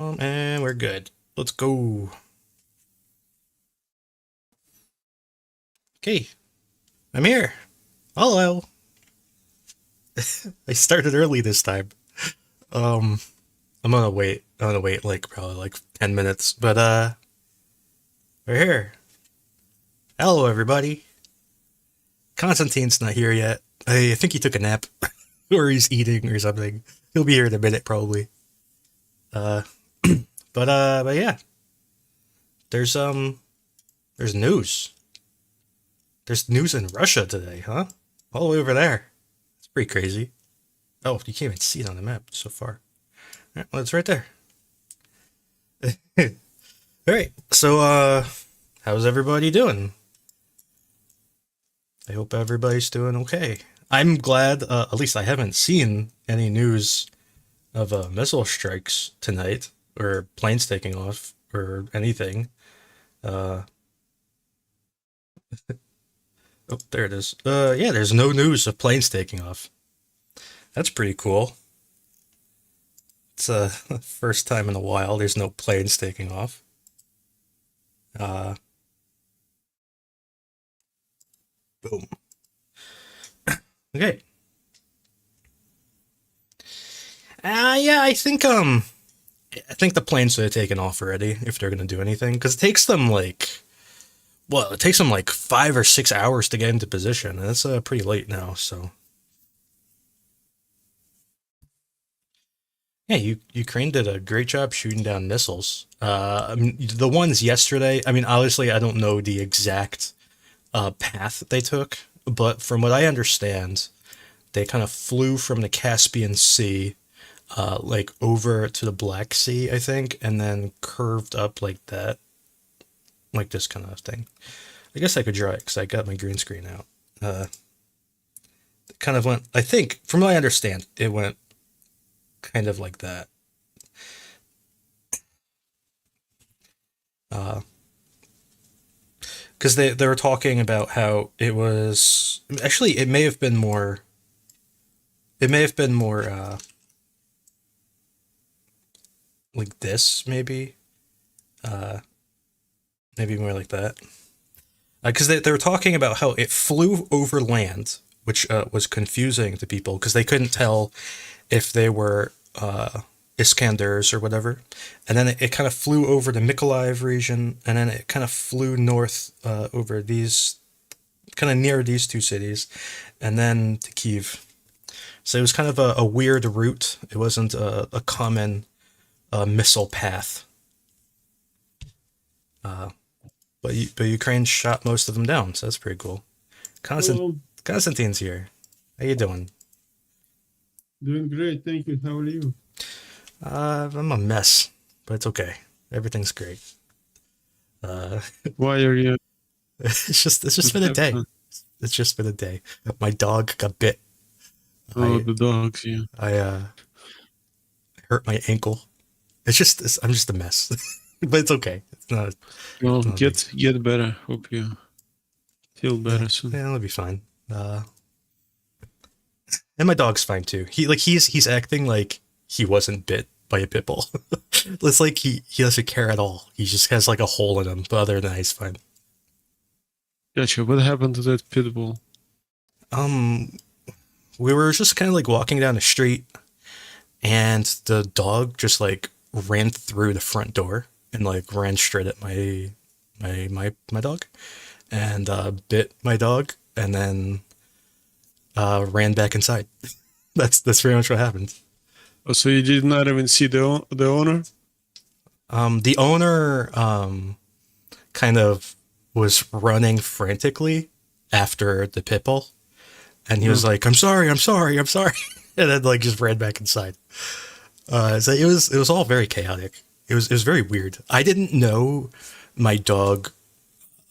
And we're good. Let's go. Okay, I'm here. Hello. I started early this time. Um, I'm gonna wait. I'm gonna wait like probably like 10 minutes, but we're here. Hello, everybody. Constantine's not here yet. I think he took a nap, or he's eating or something. He'll be here in a minute probably. Uh, but yeah. There's there's news. There's news in Russia today, huh? All the way over there. It's pretty crazy. Oh, you can't even see it on the map so far. All right, well, it's right there. All right. So, how's everybody doing? I hope everybody's doing okay. I'm glad. At least I haven't seen any news of missile strikes tonight or planes taking off or anything. Uh, oh, there it is. Yeah, there's no news of planes taking off. That's pretty cool. It's first time in a while. There's no planes taking off. Uh, Boom. Okay. Yeah, I think the planes should have taken off already if they're gonna do anything because it takes them like 5 or 6 hours to get into position, and it's pretty late now. So yeah, Ukraine did a great job shooting down missiles. I mean, the ones yesterday. I mean, obviously, I don't know the exact path they took, but from what I understand, they kind of flew from the Caspian Sea like over to the Black Sea, I think, and then curved up like that, like this kind of thing. I guess I could draw it because I got my green screen out. It kind of went, I think, from what I understand, it went kind of like that. Uh, because they were talking about how it was actually it may have been more like this uh maybe more like that because they were talking about how it flew over land, which was confusing to people because they couldn't tell if they were Iskanders or whatever. And then it kind of flew over the Mykolaiv region, and then it kind of flew north over these, kind of near these two cities, and then to Kiev. So it was kind of a weird route. It wasn't a common missile path. Uh, but Ukraine shot most of them down, so that's pretty cool. Constant Hello, Constantine's here. How you doing? doing great. Thank you. How are you? I'm a mess, but it's okay. Everything's great. Uh, Why are you? it's just What been a day. happened? It's just been a day. My dog got bit. Oh, I the dogs. Yeah. I hurt my ankle. I'm just a mess, but it's okay. Well, It's not a big. get better. Hope you feel Yeah, better soon. yeah, it'll be fine. And my dog's fine too. He's acting like he wasn't bit by a pit bull. It's like he doesn't care at all. He just has like a hole in him. But other than that, he's fine. Gotcha. What happened to that pit bull? Um, we were just kind of like walking down the street, and the dog just like ran through the front door and like ran straight at my dog and bit my dog and then ran back inside. That's pretty much what happened. Oh, so you did not even see the owner? The owner kind of was running frantically after the pit bull, and he was No. like, "I'm sorry, I'm sorry, I'm sorry," and then like just ran back inside. So it was all very chaotic. It was very weird. I didn't know my dog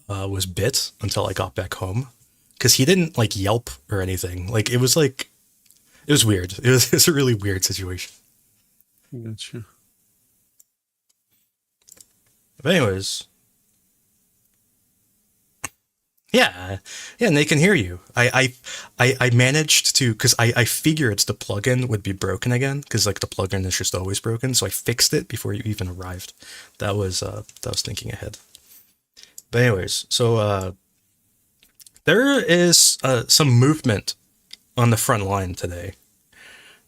was bit until I got back home because he didn't like yelp or anything. It was weird. It was a really weird situation. Gotcha. But anyways, Yeah, yeah, and they can hear you. I managed to because I figured the plugin would be broken again because like the plugin is just always broken, so I fixed it before you even arrived. That was thinking ahead. But anyways, so there is some movement on the front line today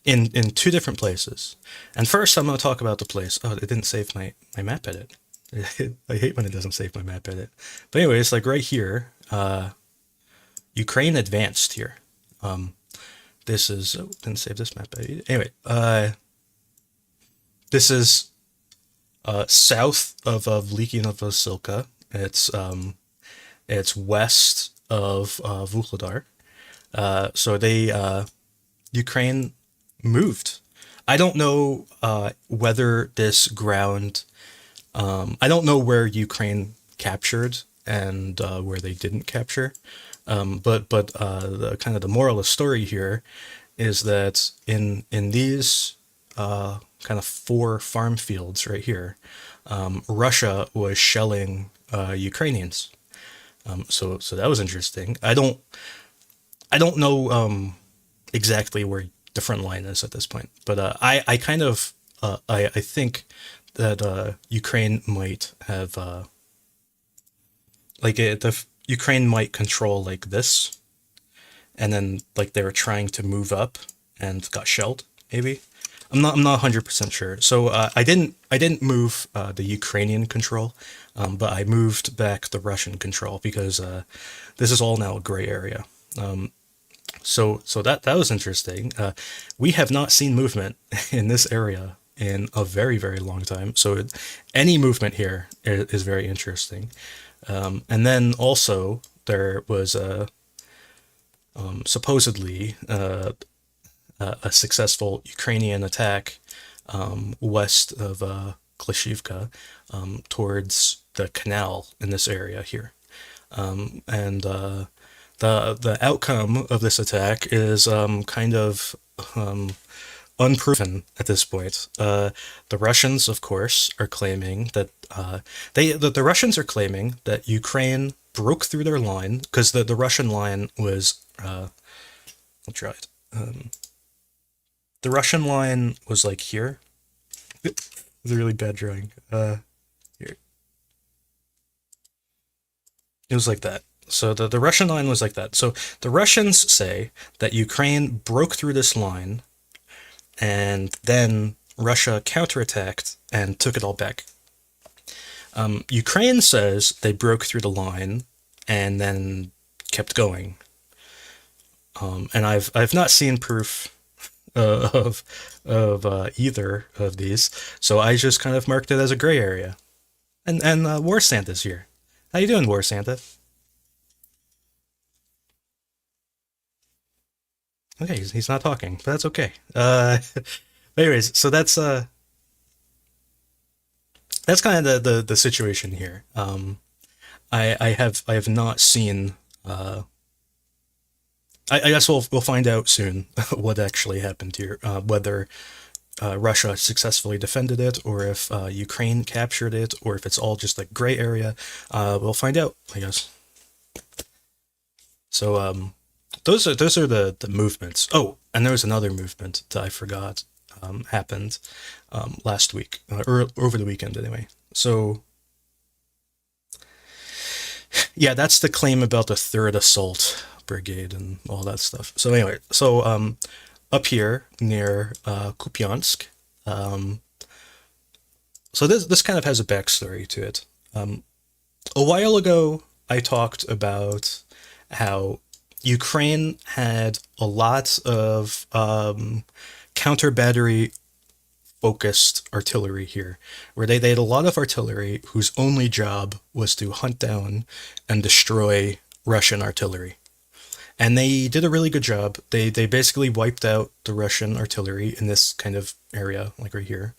in two different places. And first, I'm going to talk about the place. Oh, it didn't save my map edit. I hate when it doesn't save my map edit. But anyways, like right here, Ukraine advanced here. This is didn't save this map edit. Anyway, this is south of Velya Novosilka. It's west of Vuhledar. So they Ukraine moved. I don't know whether this ground. I don't know where Ukraine captured and where they didn't capture. But the kind of the moral of the story here is that in these kind of four farm fields right here, Russia was shelling Ukrainians. So that was interesting. I don't know exactly where the front line is at this point, but I kind of I think that Ukraine might have Ukraine might control like this, and then like they were trying to move up and got shelled. Maybe I'm not 100% sure. So I didn't move the Ukrainian control, but I moved back the Russian control because this is all now a gray area. So that was interesting. We have not seen movement in this area in a very long time. So any movement here is very interesting. And then also there was supposedly a successful Ukrainian attack west of Klishivka towards the canal in this area here. And the outcome of this attack is kind of unproven at this point. The Russians, of course, are claiming that the Russians are claiming that Ukraine broke through their line because the Russian line was. I'll try it. The Russian line was like here. It's a really bad drawing. Here. It was like that. So the Russian line was like that. So the Russians say that Ukraine broke through this line and then Russia counterattacked and took it all back. Ukraine says they broke through the line and then kept going. And I've not seen proof of either of these, so I just kind of marked it as a gray area. And War Santa's here. How you doing, War Santa? Okay, he's not talking, but that's okay. Anyways, so that's kind of the situation here. I have not seen. I guess we'll find out soon what actually happened here. Whether Russia successfully defended it, or if Ukraine captured it, or if it's all just like gray area. We'll find out, I guess. So those are the movements. Oh, and there was another movement that I forgot happened last week or over the weekend anyway. So yeah, that's the claim about the Third Assault Brigade and all that stuff. So anyway, so up here near Kupiansk. So this kind of has a backstory to it. A while ago, I talked about how Ukraine had a lot of counter battery focused artillery here, where they had a lot of artillery whose only job was to hunt down and destroy Russian artillery. And they did a really good job. They basically wiped out the Russian artillery in this kind of area, like right here.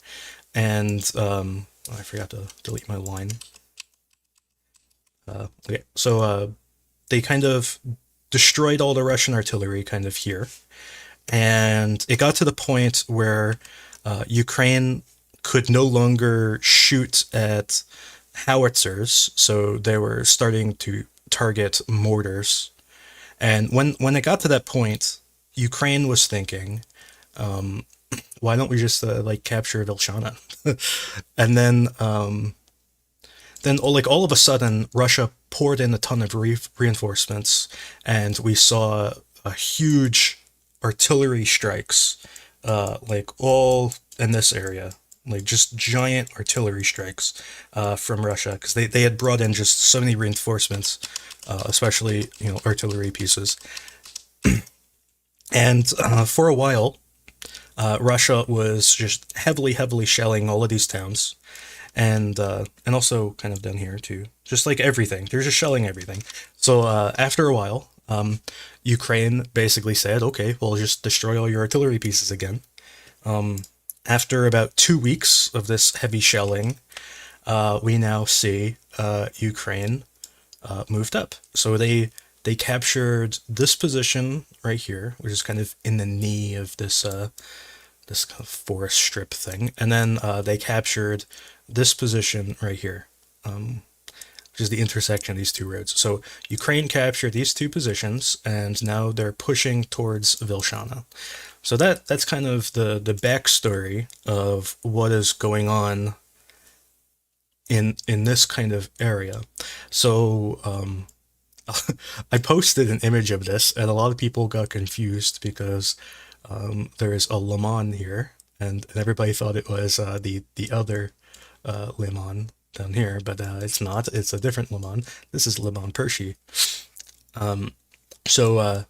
And oh, I forgot to delete my line. Okay, so they kind of destroyed all the Russian artillery kind of here. And it got to the point where Ukraine could no longer shoot at howitzers, so they were starting target mortars. And when it got to that point, Ukraine was thinking, why don't we just like capture Vilshana? And then like all of a sudden, Russia poured in a ton of reinforcements, and we saw a huge artillery strikes, like all in this area, like just giant artillery strikes from Russia because they had brought in just so many reinforcements, especially artillery pieces, and for a while, Russia was just heavily shelling all of these towns, and also kind of down here too. Just like everything, they're just shelling everything. So after a while, Ukraine basically said, "Okay, we'll just destroy all your artillery pieces again." After about 2 weeks of this heavy shelling, we now see Ukraine moved up. So they captured this position right here, which is kind of in the knee of this kind of forest strip thing, and then they captured this position right here, which is the intersection of these two roads. So Ukraine captured these two positions, and now they're pushing towards Vilshana. So that's kind of the backstory of what is going on in this kind of area. So I posted an image of this, and a lot of people got confused because there's a Le Mans here, and everybody thought it was the other Le Mans down here, but it's not. It's a different Le Mans. This is Le Mans Pershi. So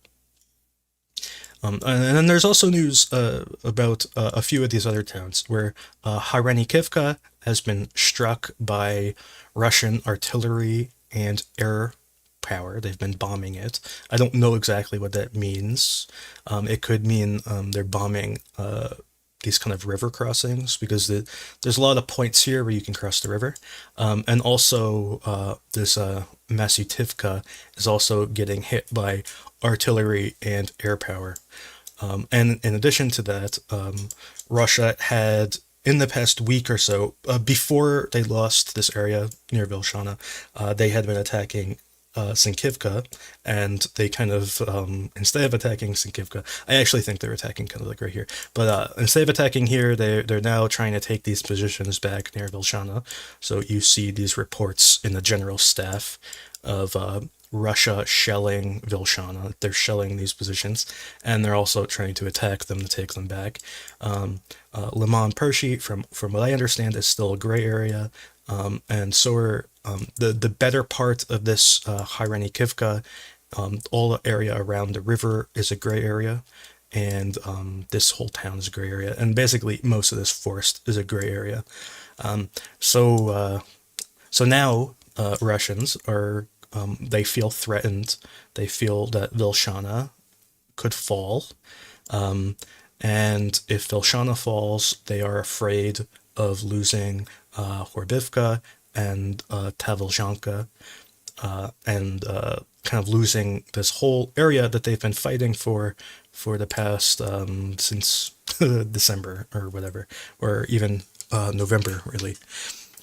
and then there's also news about a few of these other towns where Hrenikivka has been struck by Russian artillery and air power. They've been bombing it. I don't know exactly what that means. It could mean they're bombing these kind of river crossings because there's a lot of points here where you can cross the river. And also this Masutivka is also getting hit by artillery and air power. And in addition to that, Russia had, in the past week or so, before they lost this area near Vilshana, they had been attacking Sinkivka, and they kind of, instead of attacking Sinkivka, I actually think they're attacking kind of like right here, but instead of attacking here, they're now trying to take these positions back near Vilshana. So you see these reports in the general staff of Russia shelling Vilshana. They're shelling these positions, and they're also trying to attack them to take them back. Le Mans Pershi, from what I understand, is still a gray area, and so are the better part of this Hrenikivka. All the area around the river is a gray area, and this whole town is a gray area, and basically most of this forest is a gray area. So now Russians are they feel threatened. They feel that Vilshana could fall, and if Vilshana falls, they are afraid of losing Horbivka and Tavelzhanka, and kind of losing this whole area that they've been fighting for the past since December or whatever, or even November, really.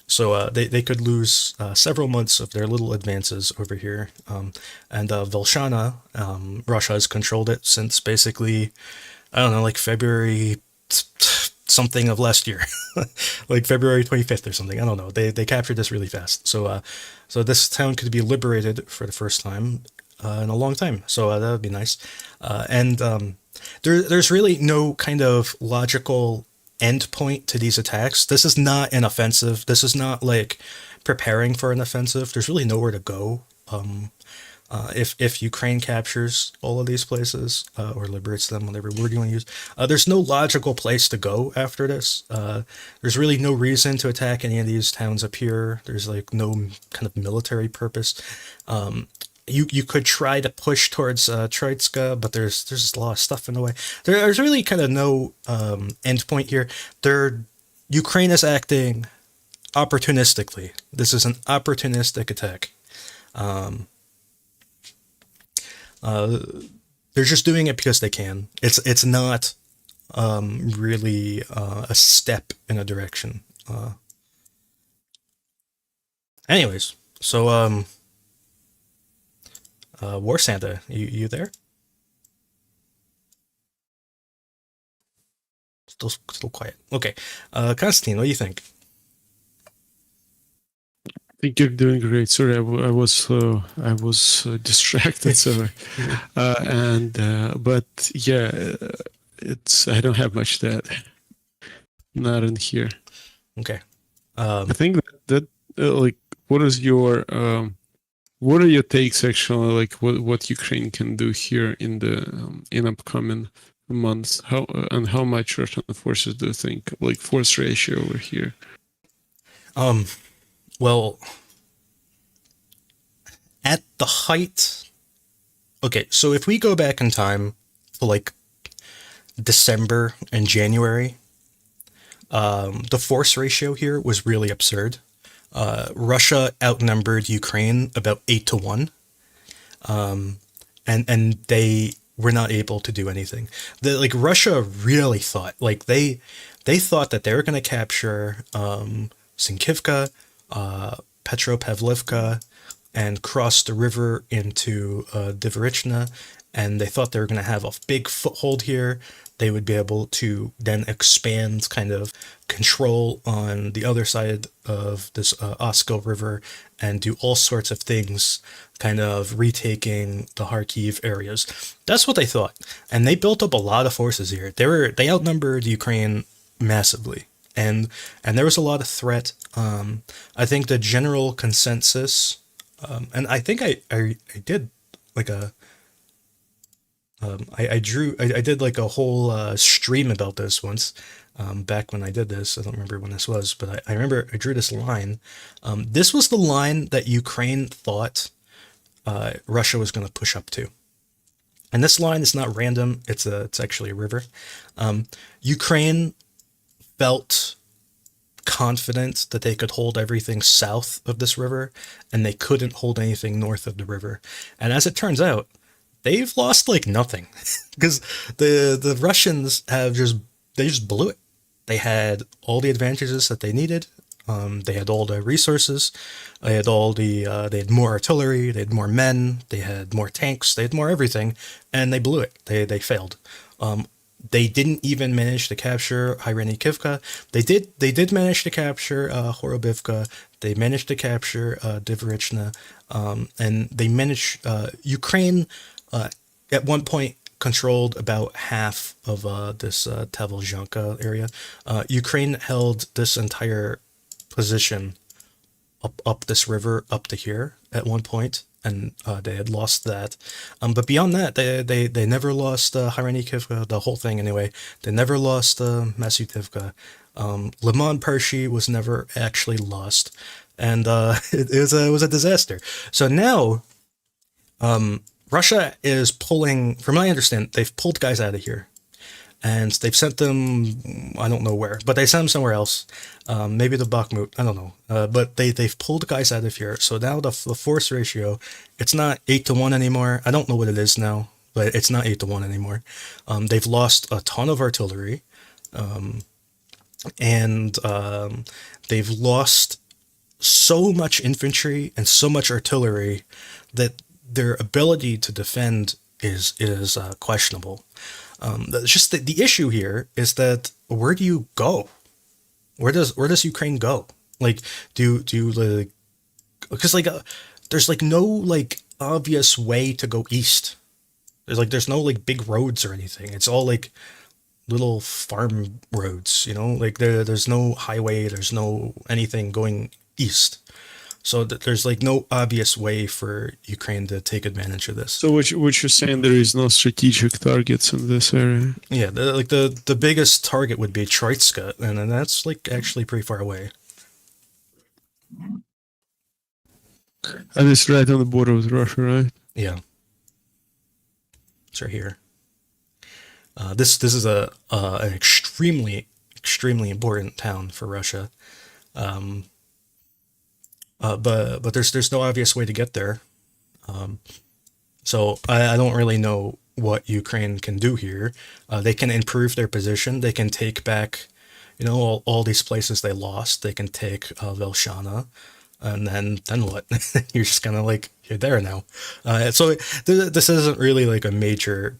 So they could lose several months of their little advances over here. And Vilshana, Russia has controlled it since basically, I don't know, like February something of last year, like February 25th or something. I don't know. They captured this really fast. So this town could be liberated for the first time in a long time. So that would be nice. And there's really no kind of logical end point to these attacks. This is not an offensive. This is not like preparing for an offensive. There's really nowhere to go. If Ukraine captures all of these places or liberates them, whatever word you want to use, there's no logical place to go after this. There's really no reason to attack any of these towns up here. There's like no kind of military purpose. You could try to push towards Troitska, but there's just a lot of stuff in the way. There's really kind of no end point here. Ukraine is acting opportunistically. This is an opportunistic attack. They're just doing it because they can. It's not really a step in a direction. Anyways, so War Santa, you there? Still quiet. Okay. Constantine, what do you think? I think you're doing great. Sorry, I was distracted. Sorry, but yeah, it's I don't have much to add. Not in here. Okay. I think that like, what are your takes actually? Like, what Ukraine can do here in upcoming months? How much Russian forces do you think, like, force ratio over here? Um, well, at the height. Okay, so if we go back in time to like December and January, the force ratio here was really absurd. Russia outnumbered Ukraine about 8-1, and they were not able to do anything. Like Russia really thought, like they thought that they were going to capture Sinkivka, Petropavlivka, and cross the river into Diverichna, and they thought they were going to have a big foothold here. They would be able to then expand kind of control on the other side of this Oskil River and do all sorts of things, kind of retaking the Kharkiv areas. That's what they thought, and they built up a lot of forces here. They outnumbered Ukraine massively, and there was a lot of threat. I think the general consensus, and I think I did like a I did like a whole stream about this once, back when I did this. I don't remember when this was, but I remember I drew this line. This was the line that Ukraine thought Russia was going to push up to. And this line is not random. It's actually a river. Ukraine felt confident that they could hold everything south of this river, and they couldn't hold anything north of the river. And as it turns out, they've lost like nothing because the Russians they just blew it. They had all the advantages that they needed. They had all the resources. They had they had more artillery. They had more men. They had more tanks. They had more everything, and they blew it. They failed. They didn't even manage to capture Hrynikivka. They did manage to capture Horobivka. They managed to capture Diverichna, and they managed Ukraine at one point controlled about half of this Tavolzhanka area. Ukraine held this entire position up this river up to here at one point, and they had lost that. But beyond that, they never lost Hrynikivka, the whole thing anyway. They never lost Masutivka. Liman Pershi was never actually lost, and it was a disaster. So now, Russia is pulling, from what I understand, they've pulled guys out of here. And they've sent them, I don't know where, but they sent them somewhere else. Maybe the Bakhmut, I don't know. But they've pulled guys out of here. So now the force ratio, it's not 8-1 anymore. I don't know what it is now, but it's not 8-1 anymore. They've lost a ton of artillery. And they've lost so much infantry and so much artillery that their ability to defend is questionable. Just the issue here is that where do you go? Where does Ukraine go? Like, like, because like there's like no like obvious way to go east. There's no like big roads or anything. It's all like little farm roads, like there's no highway, there's no anything going east. So there's like no obvious way for Ukraine to take advantage of this. So what you're saying, there is no strategic targets in this area? Yeah, the biggest target would be Troitska, and then that's like actually pretty far away. And it's right on the border with Russia, right? Yeah, it's right here. This is an extremely important town for Russia. But there's no obvious way to get there. So I don't really know what Ukraine can do here. They can improve their position. They can take back, all these places they lost. They can take Vilshana. and then what? You're just kind of like you're there now. So this isn't really like a major.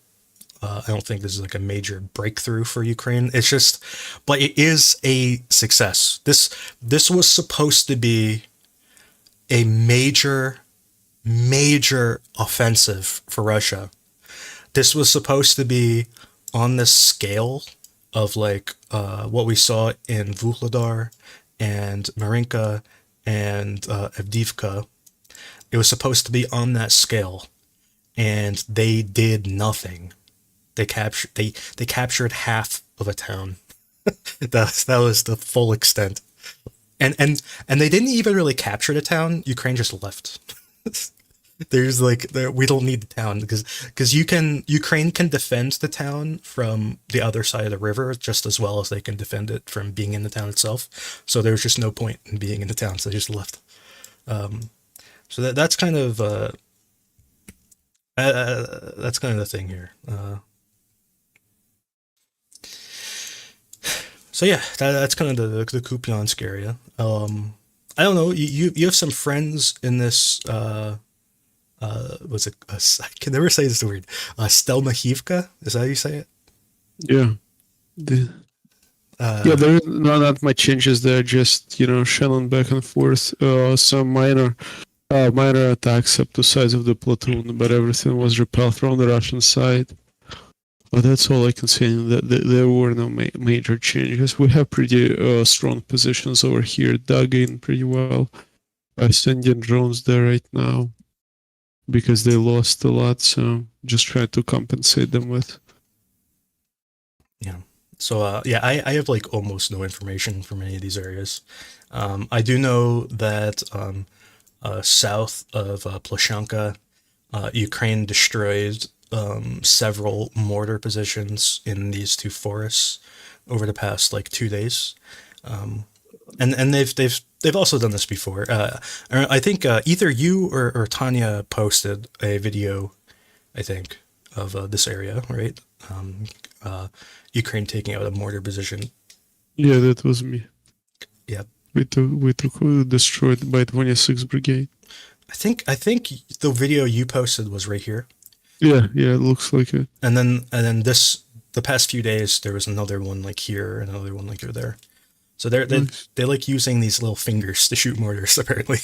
I don't think this is like a major breakthrough for Ukraine. It's just, but it is a success. This was supposed to be a major offensive for Russia. This was supposed to be on the scale of like what we saw in Vuhledar and Marinka and Avdiivka. It was supposed to be on that scale, and they did nothing. They captured half of a town. That was the full extent. And they didn't even really capture the town. Ukraine just left. There's like we don't need the town because Ukraine can defend the town from the other side of the river just as well as they can defend it from being in the town itself. So there's just no point in being in the town, so they just left. So that's kind of the thing here. So yeah, that's kind of the Kupiansk area. I don't know. You have some friends in this. Was it? I can never say this word. Stelmachivka. Is that how you say it? Yeah. Yeah, there are not that much changes there. Just shelling back and forth. Some minor attacks up the sides of the platoon, but everything was repelled from the Russian side. But that's all I can say. There were no major changes. We have pretty strong positions over here, dug in pretty well. I'm sending drones there right now because they lost a lot, so just try to compensate them with. Yeah. So yeah, I have like almost no information from any of these areas. I do know that south of Plashanka, Ukraine destroyed several mortar positions in these two forests over the past like 2 days, and they've also done this before. I think either you or Tanya posted a video, I think, of this area, right? Ukraine taking out a mortar position. Yeah, that was me. Yeah, we took destroyed by 26th Brigade. I think the video you posted was right here. Yeah, it looks like it. And then the past few days there was another one like here, another one like over there. So they like using these little fingers to shoot mortars apparently.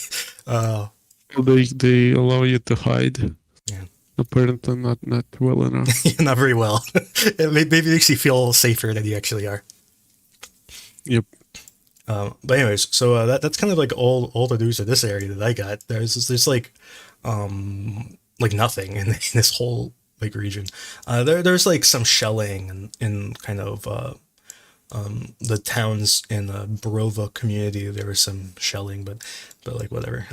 They allow you to hide. Yeah. Apparently not well enough. Not very well. It maybe makes you feel safer than you actually are. Yep. But anyways, so that's kind of like all the news of this area that I got. There's like nothing in this whole like region. There's like some shelling in kind of the towns in the Borova community. There was some shelling, but like whatever.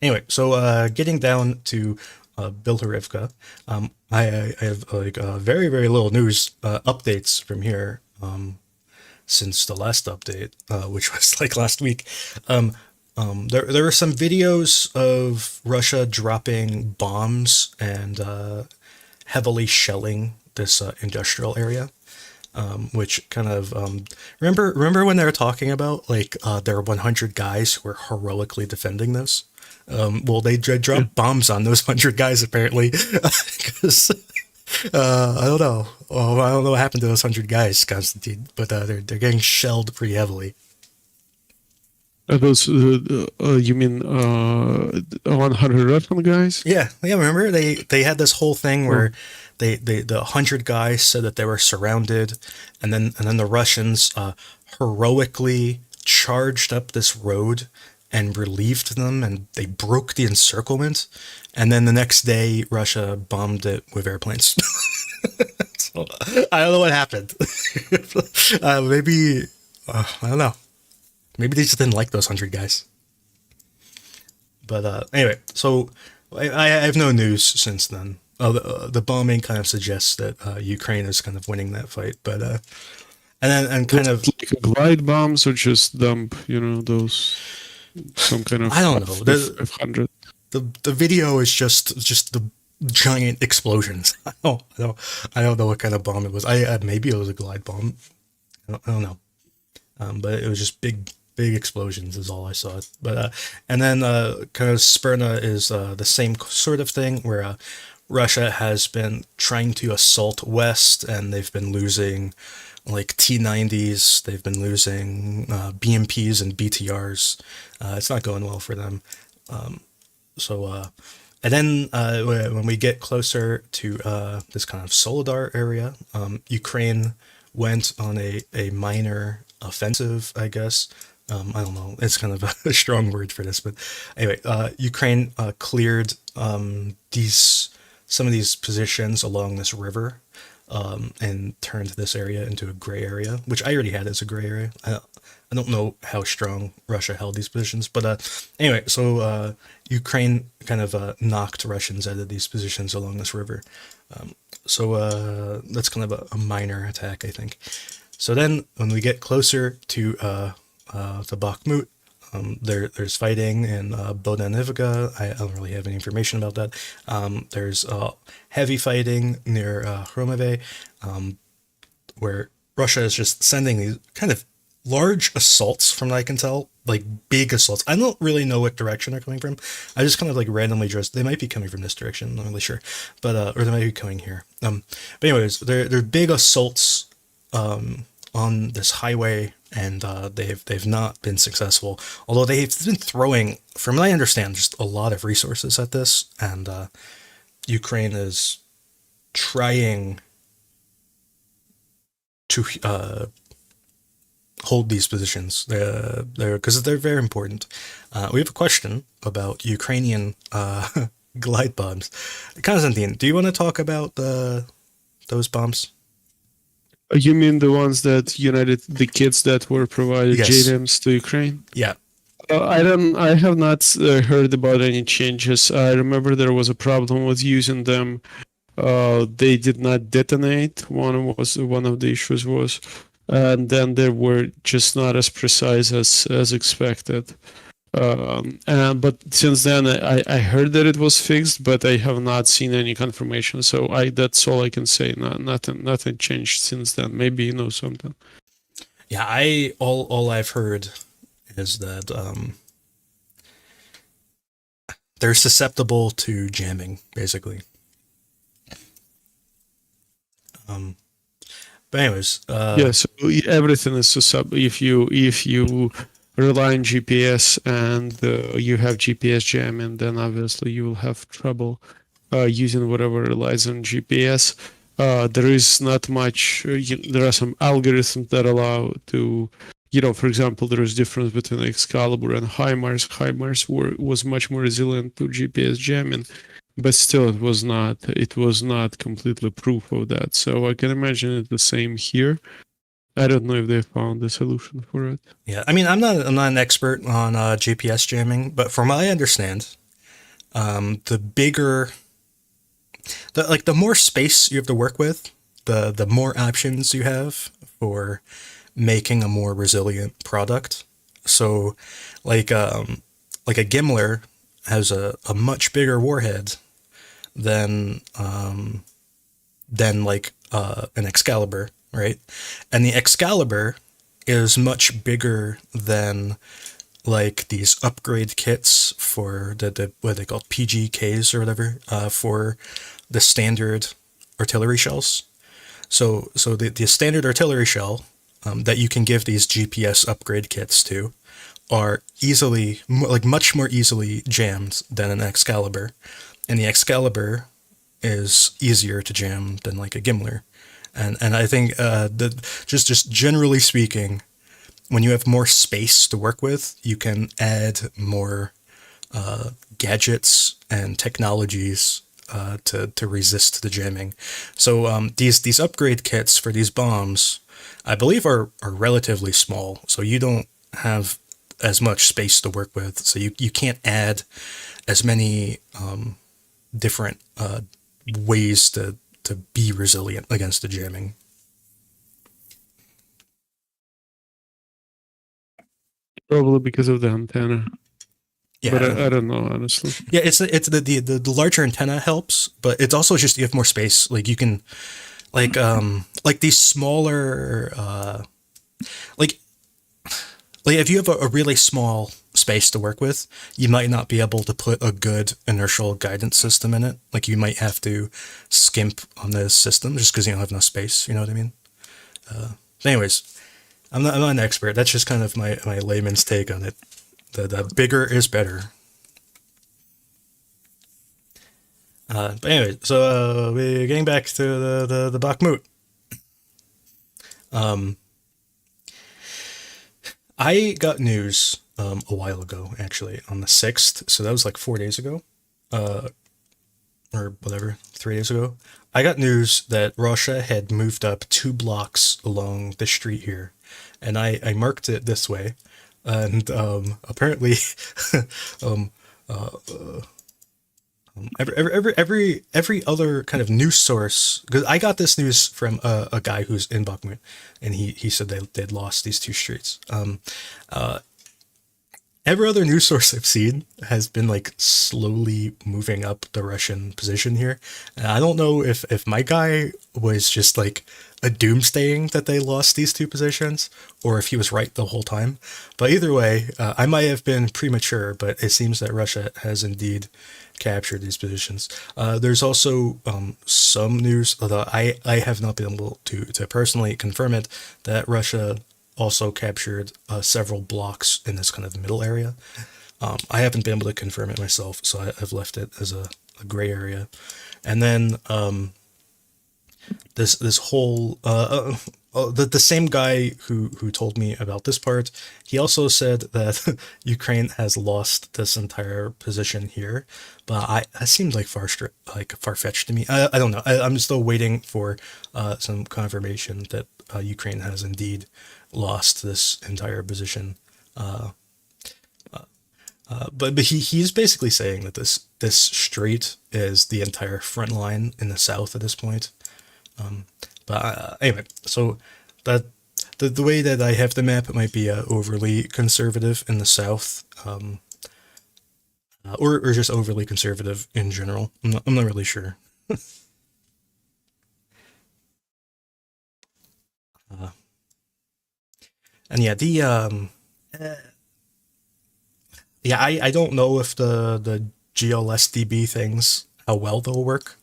Anyway, so getting down to Bilohorivka, I have like very very little news updates from here since the last update, which was like last week. There were some videos of Russia dropping bombs and heavily shelling this industrial area, which kind of remember when they were talking about like there are 100 guys who were heroically defending this. Well, they dropped bombs on those 100 guys apparently, because I don't know. Oh, I don't know what happened to those 100 guys, Constantine, but they're getting shelled pretty heavily. Those you mean 100 Russian guys? Yeah. Remember they had this whole thing where the 100 guys said that they were surrounded, and then the Russians heroically charged up this road and relieved them, and they broke the encirclement, and then the next day Russia bombed it with airplanes. So, I don't know what happened. Maybe I don't know. Maybe they just didn't like those 100 guys. But anyway, so I have no news since then. The bombing kind of suggests that Ukraine is kind of winning that fight, but and kind of like glide bombs or just dump, those some kind of I don't know. 500. The video is just the giant explosions. I don't know what kind of bomb it was. Maybe it was a glide bomb. I don't know. But it was just big big explosions is all I saw. But and then kind of Spirna is the same sort of thing where Russia has been trying to assault West, and they've been losing like T-90s. They've been losing BMPs and BTRs. It's not going well for them. So, and then when we get closer to this kind of Solidar area, Ukraine went on a minor offensive, I guess. I don't know. It's kind of a strong word for this, but anyway, Ukraine cleared some of these positions along this river, and turned this area into a gray area, which I already had as a gray area. I don't know how strong Russia held these positions, but anyway, so Ukraine kind of knocked Russians out of these positions along this river. So that's kind of a minor attack, I think. So then, when we get closer to Bakhmut, there's fighting in Bilohorivka. I don't really have any information about that. There's heavy fighting near Hromove, where Russia is just sending these kind of large assaults, from what I can tell, like big assaults. I don't really know what direction they're coming from. I just kind of like randomly just, they might be coming from this direction. I'm not really sure, but or they might be coming here. But anyways, they're big assaults on this highway, and they've not been successful. Although they've been throwing, from what I understand, just a lot of resources at this, and Ukraine is trying to hold these positions. They're because they're very important. We have a question about Ukrainian glide bombs. Constantine, do you want to talk about those bombs? You mean the ones that united the kits that were provided, Yes. JDAMS, to Ukraine? Yeah. I have not heard about any changes. I remember there was a problem with using them. They did not detonate. One of the issues was, and then they were just not as precise as expected. But since then, I heard that it was fixed, but I have not seen any confirmation. So that's all I can say. Nothing changed since then. Maybe you know something. Yeah, all I've heard is that they're susceptible to jamming, basically. But anyways, Yeah, so everything is susceptible. If you rely on GPS and you have GPS jamming, then obviously you will have trouble using whatever relies on GPS. There is not much. There are some algorithms that allow to, for example, there is difference between Excalibur and HIMARS. HIMARS was much more resilient to GPS jamming, but still it was not completely proof of that. So I can imagine it's the same here. I don't know if they found a solution for it. Yeah, I mean, I'm not an expert on GPS jamming, but from what I understand, the more space you have to work with, the more options you have for making a more resilient product. So, like a Gimler has a much bigger warhead than like an Excalibur, right? And the Excalibur is much bigger than like these upgrade kits for the what are they called, PGKs or whatever, for the standard artillery shells. So the standard artillery shell that you can give these GPS upgrade kits to are easily, like much more easily jammed than an Excalibur, and the Excalibur is easier to jam than like a Gimler. And I think just generally speaking, when you have more space to work with, you can add more gadgets and technologies to resist the jamming. So these upgrade kits for these bombs, I believe, are relatively small. So you don't have as much space to work with. So you can't add as many different ways to be resilient against the jamming. Probably because of the antenna. Yeah, But I don't know, honestly. Yeah, it's the larger antenna helps, but it's also just you have more space. Like you can, like these smaller, like like if you have a really small space to work with, you might not be able to put a good inertial guidance system in it. Like you might have to skimp on the system just because you don't have enough space. You know what I mean? Anyways, I'm not an expert. That's just kind of my layman's take on it. The bigger is better. But anyway, so we're getting back to the Bakhmut. Um, I got news a while ago, actually, on the 6th. So that was like 4 days ago, uh, or whatever, 3 days ago. I got news that Russia had moved up 2 blocks along the street here, and I marked it this way. And apparently, um, uh, every other kind of news source, because I got this news from a guy who's in Bakhmut, and he said they'd lost these 2 streets. Uh, every other news source I've seen has been like slowly moving up the Russian position here. And I don't know if my guy was just like a doomsdaying that they lost these 2 positions, or if he was right the whole time. But either way, I might have been premature, but it seems that Russia has indeed captured these positions. There's also some news, although I have not been able to personally confirm it, that Russia also captured several blocks in this kind of middle area. I haven't been able to confirm it myself, so I've left it as a gray area. And then this whole the same guy who told me about this part, he also said that Ukraine has lost this entire position here, but that seems like far fetched to me. I don't know. I'm still waiting for some confirmation that Ukraine has indeed lost this entire position. Uh, but he's basically saying that this strait is the entire front line in the south at this point. But anyway, so that the way that I have the map, it might be overly conservative in the south, or just overly conservative in general. I'm not really sure. Uh, and yeah, the uh, yeah, I don't know if the GLSDB things how well they'll work.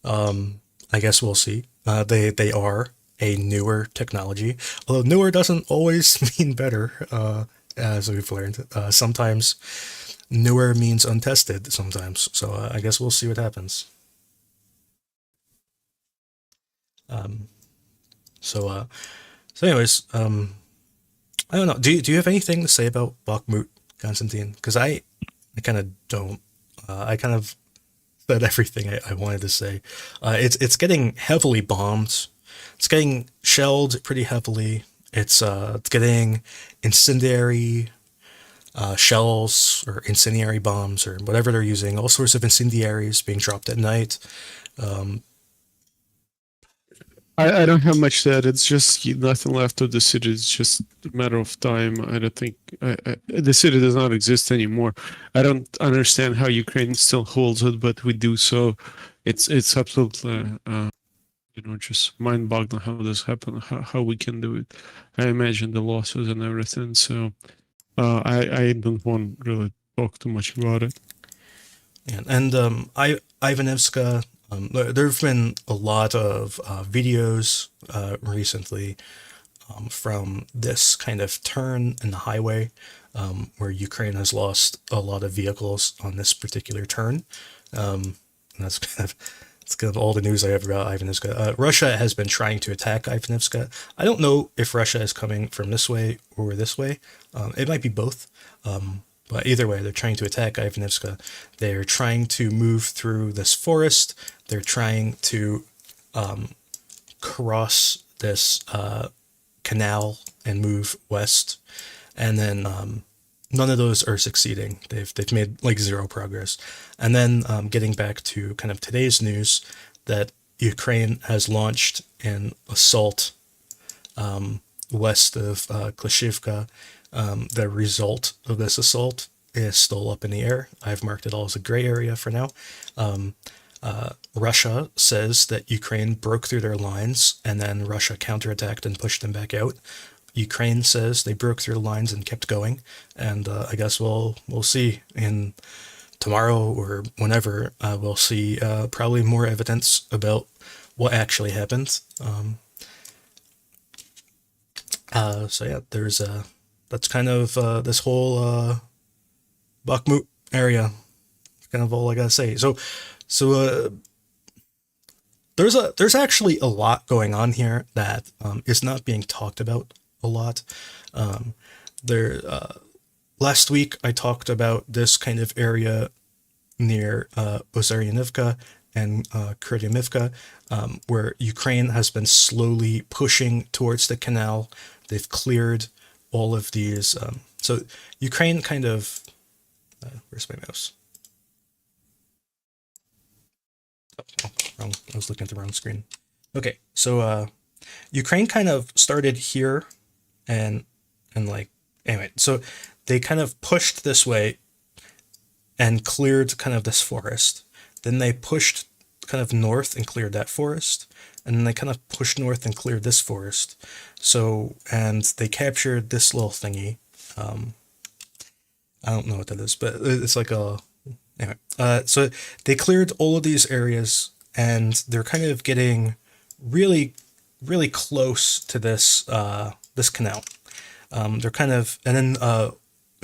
I guess we'll see. They are a newer technology, although newer doesn't always mean better. As we've learned, sometimes newer means untested. Sometimes, so I guess we'll see what happens. Um, so anyways, I don't know. Do you have anything to say about Bakhmut, Constantine? Because I kind of don't. I kind of said everything I wanted to say. It's getting heavily bombed. It's getting shelled pretty heavily. It's getting incendiary shells or incendiary bombs or whatever they're using. All sorts of incendiaries being dropped at night. Um, I don't have much to add. It's just nothing left of the city. It's just a matter of time. I don't think the city does not exist anymore. I don't understand how Ukraine still holds it, but we do. So it's absolutely just mind-boggling how this happened, how we can do it. I imagine the losses and everything. So I don't want to really talk too much about it. and Ivanivska. There have been a lot of videos recently from this kind of turn in the highway where Ukraine has lost a lot of vehicles on this particular turn. And that's kind of all the news I have about Ivanivska. Russia has been trying to attack Ivanivska. I don't know if Russia is coming from this way or this way. It might be both. But either way, they're trying to attack Ivanivska. They're trying to move through this forest. They're trying to cross this canal and move west. And then none of those are succeeding. They've made like zero progress. And then getting back to kind of today's news, that Ukraine has launched an assault west of Klishivka. The result of this assault is still up in the air. I've marked it all as a gray area for now. Russia says that Ukraine broke through their lines and then Russia counterattacked and pushed them back out. Ukraine says they broke through the lines and kept going, and I guess we'll see in tomorrow or whenever. We'll see probably more evidence about what actually happened. So yeah, there's that's kind of this whole Bakhmut area. Kind of all I gotta say. So there's actually a lot going on here that is not being talked about a lot. Um, there last week I talked about this kind of area near Ozaryanivka and Kurdimivka, where Ukraine has been slowly pushing towards the canal. They've cleared all of these. So Ukraine kind of where's my mouse? Oh, wrong. I was looking at the wrong screen. Okay, so Ukraine kind of started here, and like anyway, so they kind of pushed this way and cleared kind of this forest. Then they pushed kind of north and cleared that forest, and then they kind of pushed north and cleared this forest. So and they captured this little thingy. I don't know what that is, but it's like a anyway. So they cleared all of these areas, and they're kind of getting really, really close to this this canal. They're kind of, and then I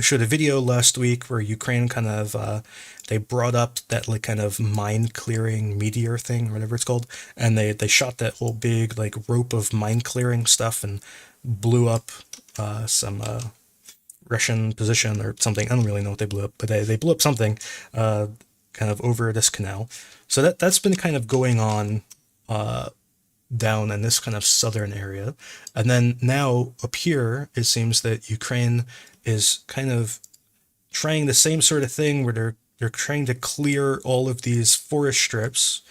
showed a video last week where Ukraine kind of they brought up that like kind of mine clearing meteor thing or whatever it's called, and they shot that whole big like rope of mine clearing stuff and blew up some Russian position or something. I don't really know what they blew up, but they blew up something kind of over this canal. So that's been kind of going on down in this kind of southern area. And then now up here, it seems that Ukraine is kind of trying the same sort of thing where they're trying to clear all of these forest strips,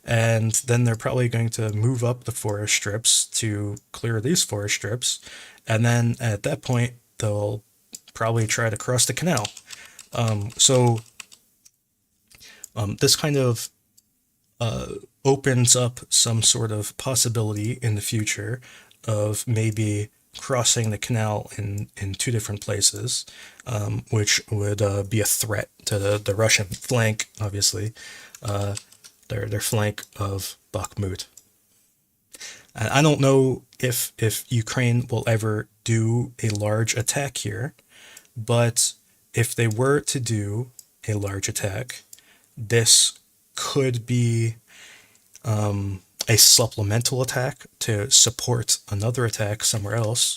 and then they're probably going to move up the forest strips to clear these forest strips, and then at that point they'll probably try to cross the canal. So this kind of opens up some sort of possibility in the future of maybe crossing the canal in two different places, which would be a threat to the Russian flank, obviously, their flank of Bakhmut. And I don't know if Ukraine will ever do a large attack here, but if they were to do a large attack, this could be a supplemental attack to support another attack somewhere else.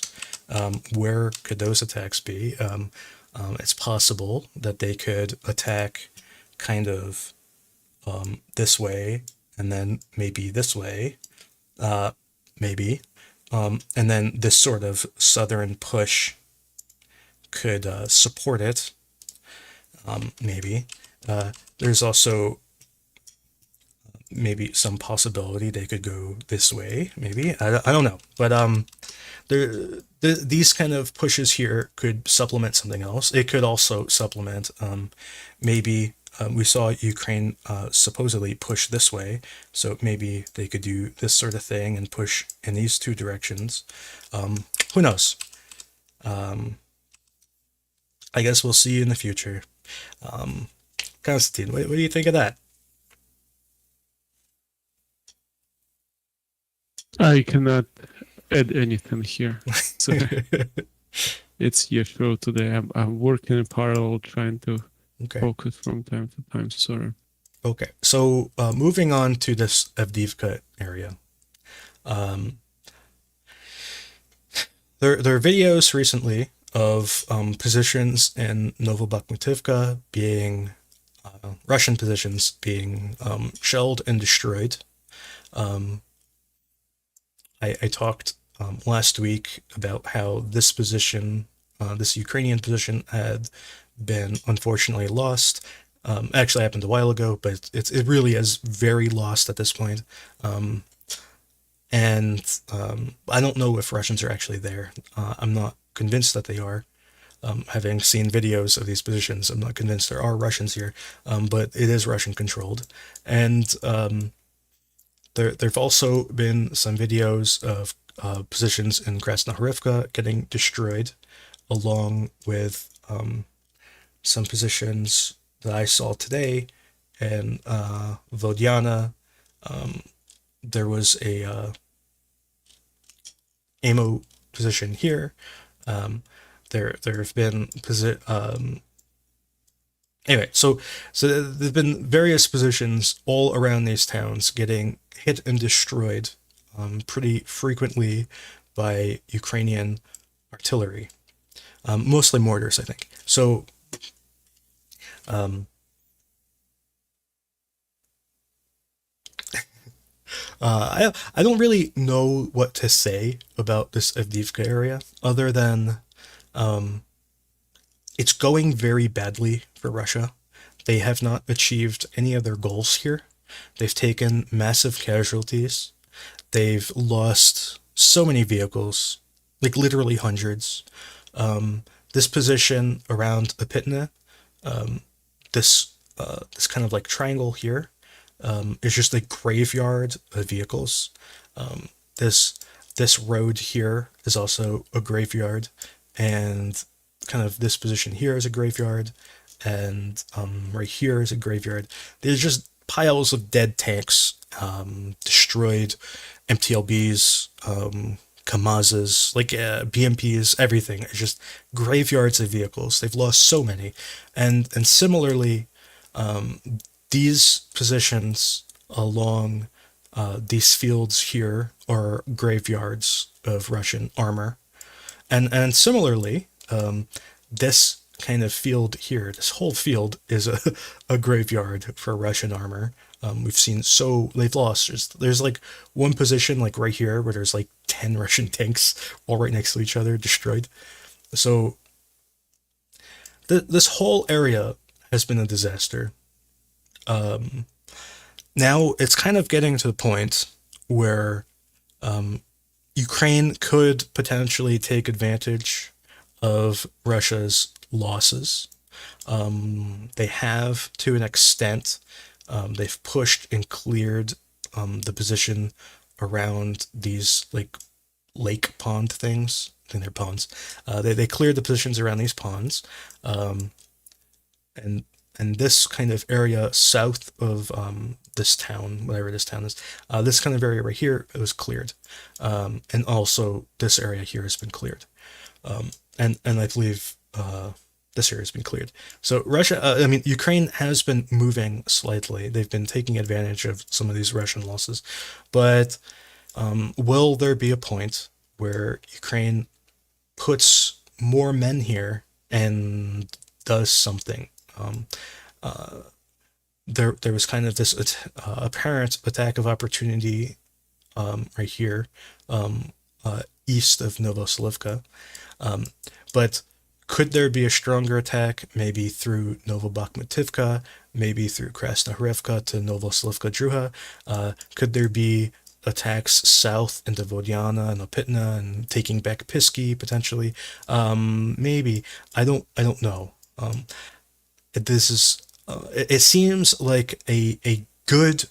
Where could those attacks be? It's possible that they could attack kind of this way, and then maybe this way, maybe, and then this sort of southern push could support it, maybe. There's also maybe some possibility they could go this way, maybe. I don't know. But these kind of pushes here could supplement something else. It could also supplement maybe we saw Ukraine supposedly push this way, so maybe they could do this sort of thing and push in these two directions. Who knows? I guess we'll see in the future. Constantine, what do you think of that? I cannot add anything here. So it's your show today. I'm working in parallel, trying to focus from time to time. Sorry. Okay, so moving on to this Avdiivka area. There are videos recently of positions in Novobakhmutivka being Russian positions being shelled and destroyed. I talked last week about how this position, this Ukrainian position, had been unfortunately lost. Actually happened a while ago, but it really is very lost at this point. And I don't know if Russians are actually there. I'm not convinced that they are. Having seen videos of these positions, I'm not convinced there are Russians here, but it is Russian controlled. And there've also been some videos of positions in Krasnohorivka getting destroyed, along with some positions that I saw today in Vodyana. There was a ammo position here. There have been anyway, so there've been various positions all around these towns getting hit and destroyed pretty frequently by Ukrainian artillery, mostly mortars, I think. So I don't really know what to say about this Avdiivka area other than it's going very badly for Russia. They have not achieved any of their goals here. They've taken massive casualties. They've lost so many vehicles, like literally hundreds. This position around Apitna, this kind of like triangle here, is just a graveyard of vehicles. This road here is also a graveyard, and kind of this position here is a graveyard, and right here is a graveyard. There's just piles of dead tanks, destroyed MTLBs, Kamazes, like BMPs, everything. It's just graveyards of vehicles. They've lost so many, and similarly, these positions along these fields here are graveyards of Russian armor, and similarly, this kind of field here, this whole field is a graveyard for Russian armor. We've seen they've lost. There's like one position like right here where there's like 10 Russian tanks all right next to each other destroyed. So this whole area has been a disaster. Now it's kind of getting to the point where Ukraine could potentially take advantage of Russia's losses. They have to an extent. They've pushed and cleared the position around these like lake pond things. I think they're ponds. They cleared the positions around these ponds, and this kind of area south of this town, whatever this town is, this kind of area right here, it was cleared, and also this area here has been cleared, and I believe this area has been cleared. So Russia, Ukraine has been moving slightly. They've been taking advantage of some of these Russian losses, but will there be a point where Ukraine puts more men here and does something? There was kind of this apparent attack of opportunity right here, east of Novosilivka, but could there be a stronger attack, maybe through Novobakhmutivka, maybe through Krasnohorivka to Novosilivka Could there be attacks south into Vodyana and Opitna and taking back Pisky potentially? Maybe. I don't know. This is it seems like a good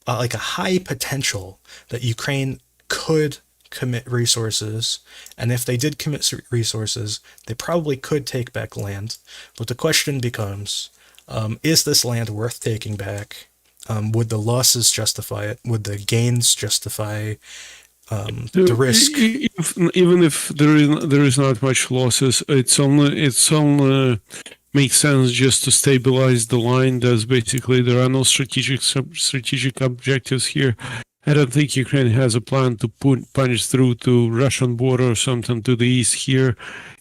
like a high potential that Ukraine could commit resources, and if they did commit resources, they probably could take back land. But the question becomes, is this land worth taking back? Would the losses justify it? Would the gains justify the risk? Even if there is not much losses, it's only makes sense just to stabilize the line. That's basically, there are no strategic objectives here. I don't think Ukraine has a plan to punch through to Russian border or something to the east here.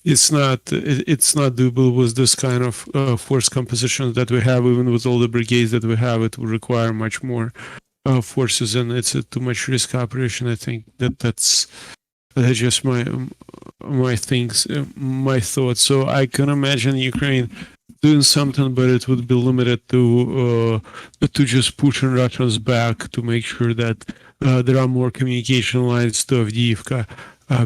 It's not doable with this kind of force composition that we have. Even with all the brigades that we have, it will require much more forces, and it's a too much risk operation. I think that's just my thoughts. So I can imagine Ukraine doing something, but it would be limited to just pushing Russians back to make sure that there are more communication lines to Avdiivka.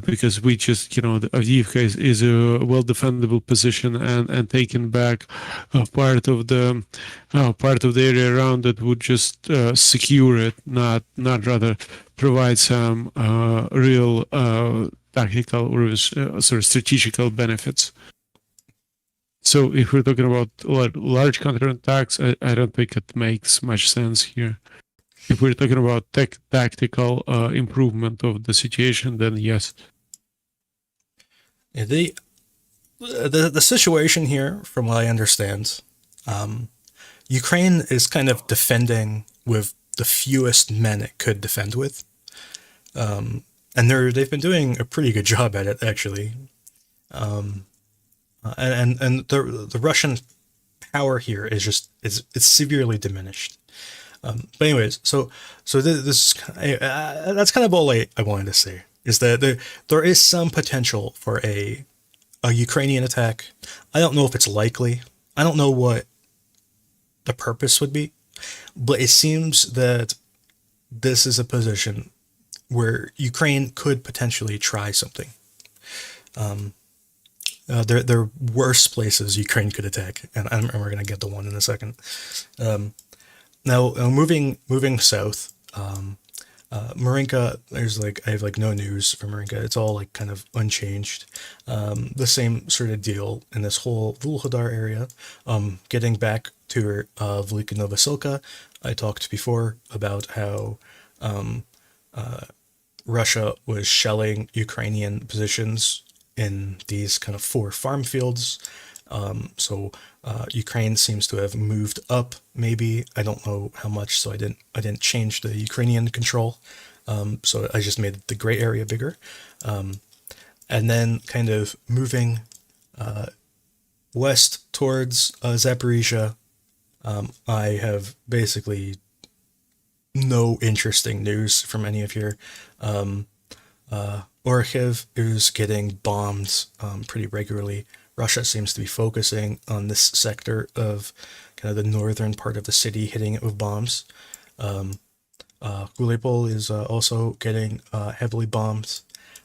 because we just, the Avdiivka is a well defendable position, and taking back part of the area around it would just secure it, not rather provide some real tactical or sort of strategical benefits. So if we're talking about large counterattacks, I don't think it makes much sense here. If we're talking about tactical improvement of the situation, then yes. Yeah, the situation here, from what I understand, Ukraine is kind of defending with the fewest men it could defend with, and they've been doing a pretty good job at it actually. And the Russian power here is just it's severely diminished. But anyways, so this that's kind of all I wanted to say is that there is some potential for a Ukrainian attack. I don't know if it's likely. I don't know what the purpose would be, but it seems that this is a position where Ukraine could potentially try something. There are worse places Ukraine could attack, and we're going to get to one in a second. Now, moving south, Marinka, I have like no news for Marinka. It's all like kind of unchanged. The same sort of deal in this whole Vuhledar area. Getting back to Velya Novosilka, I talked before about how Russia was shelling Ukrainian positions in these kind of 4 farm fields. So Ukraine seems to have moved up. Maybe I don't know how much, so I didn't change the Ukrainian control. So I just made the gray area bigger, and then kind of moving west towards Zaporizhzhia. I have basically no interesting news from any of here. Kharkiv is getting bombed pretty regularly. Russia seems to be focusing on this sector of kind of the northern part of the city, hitting it with bombs. Gulipol is also getting heavily bombed.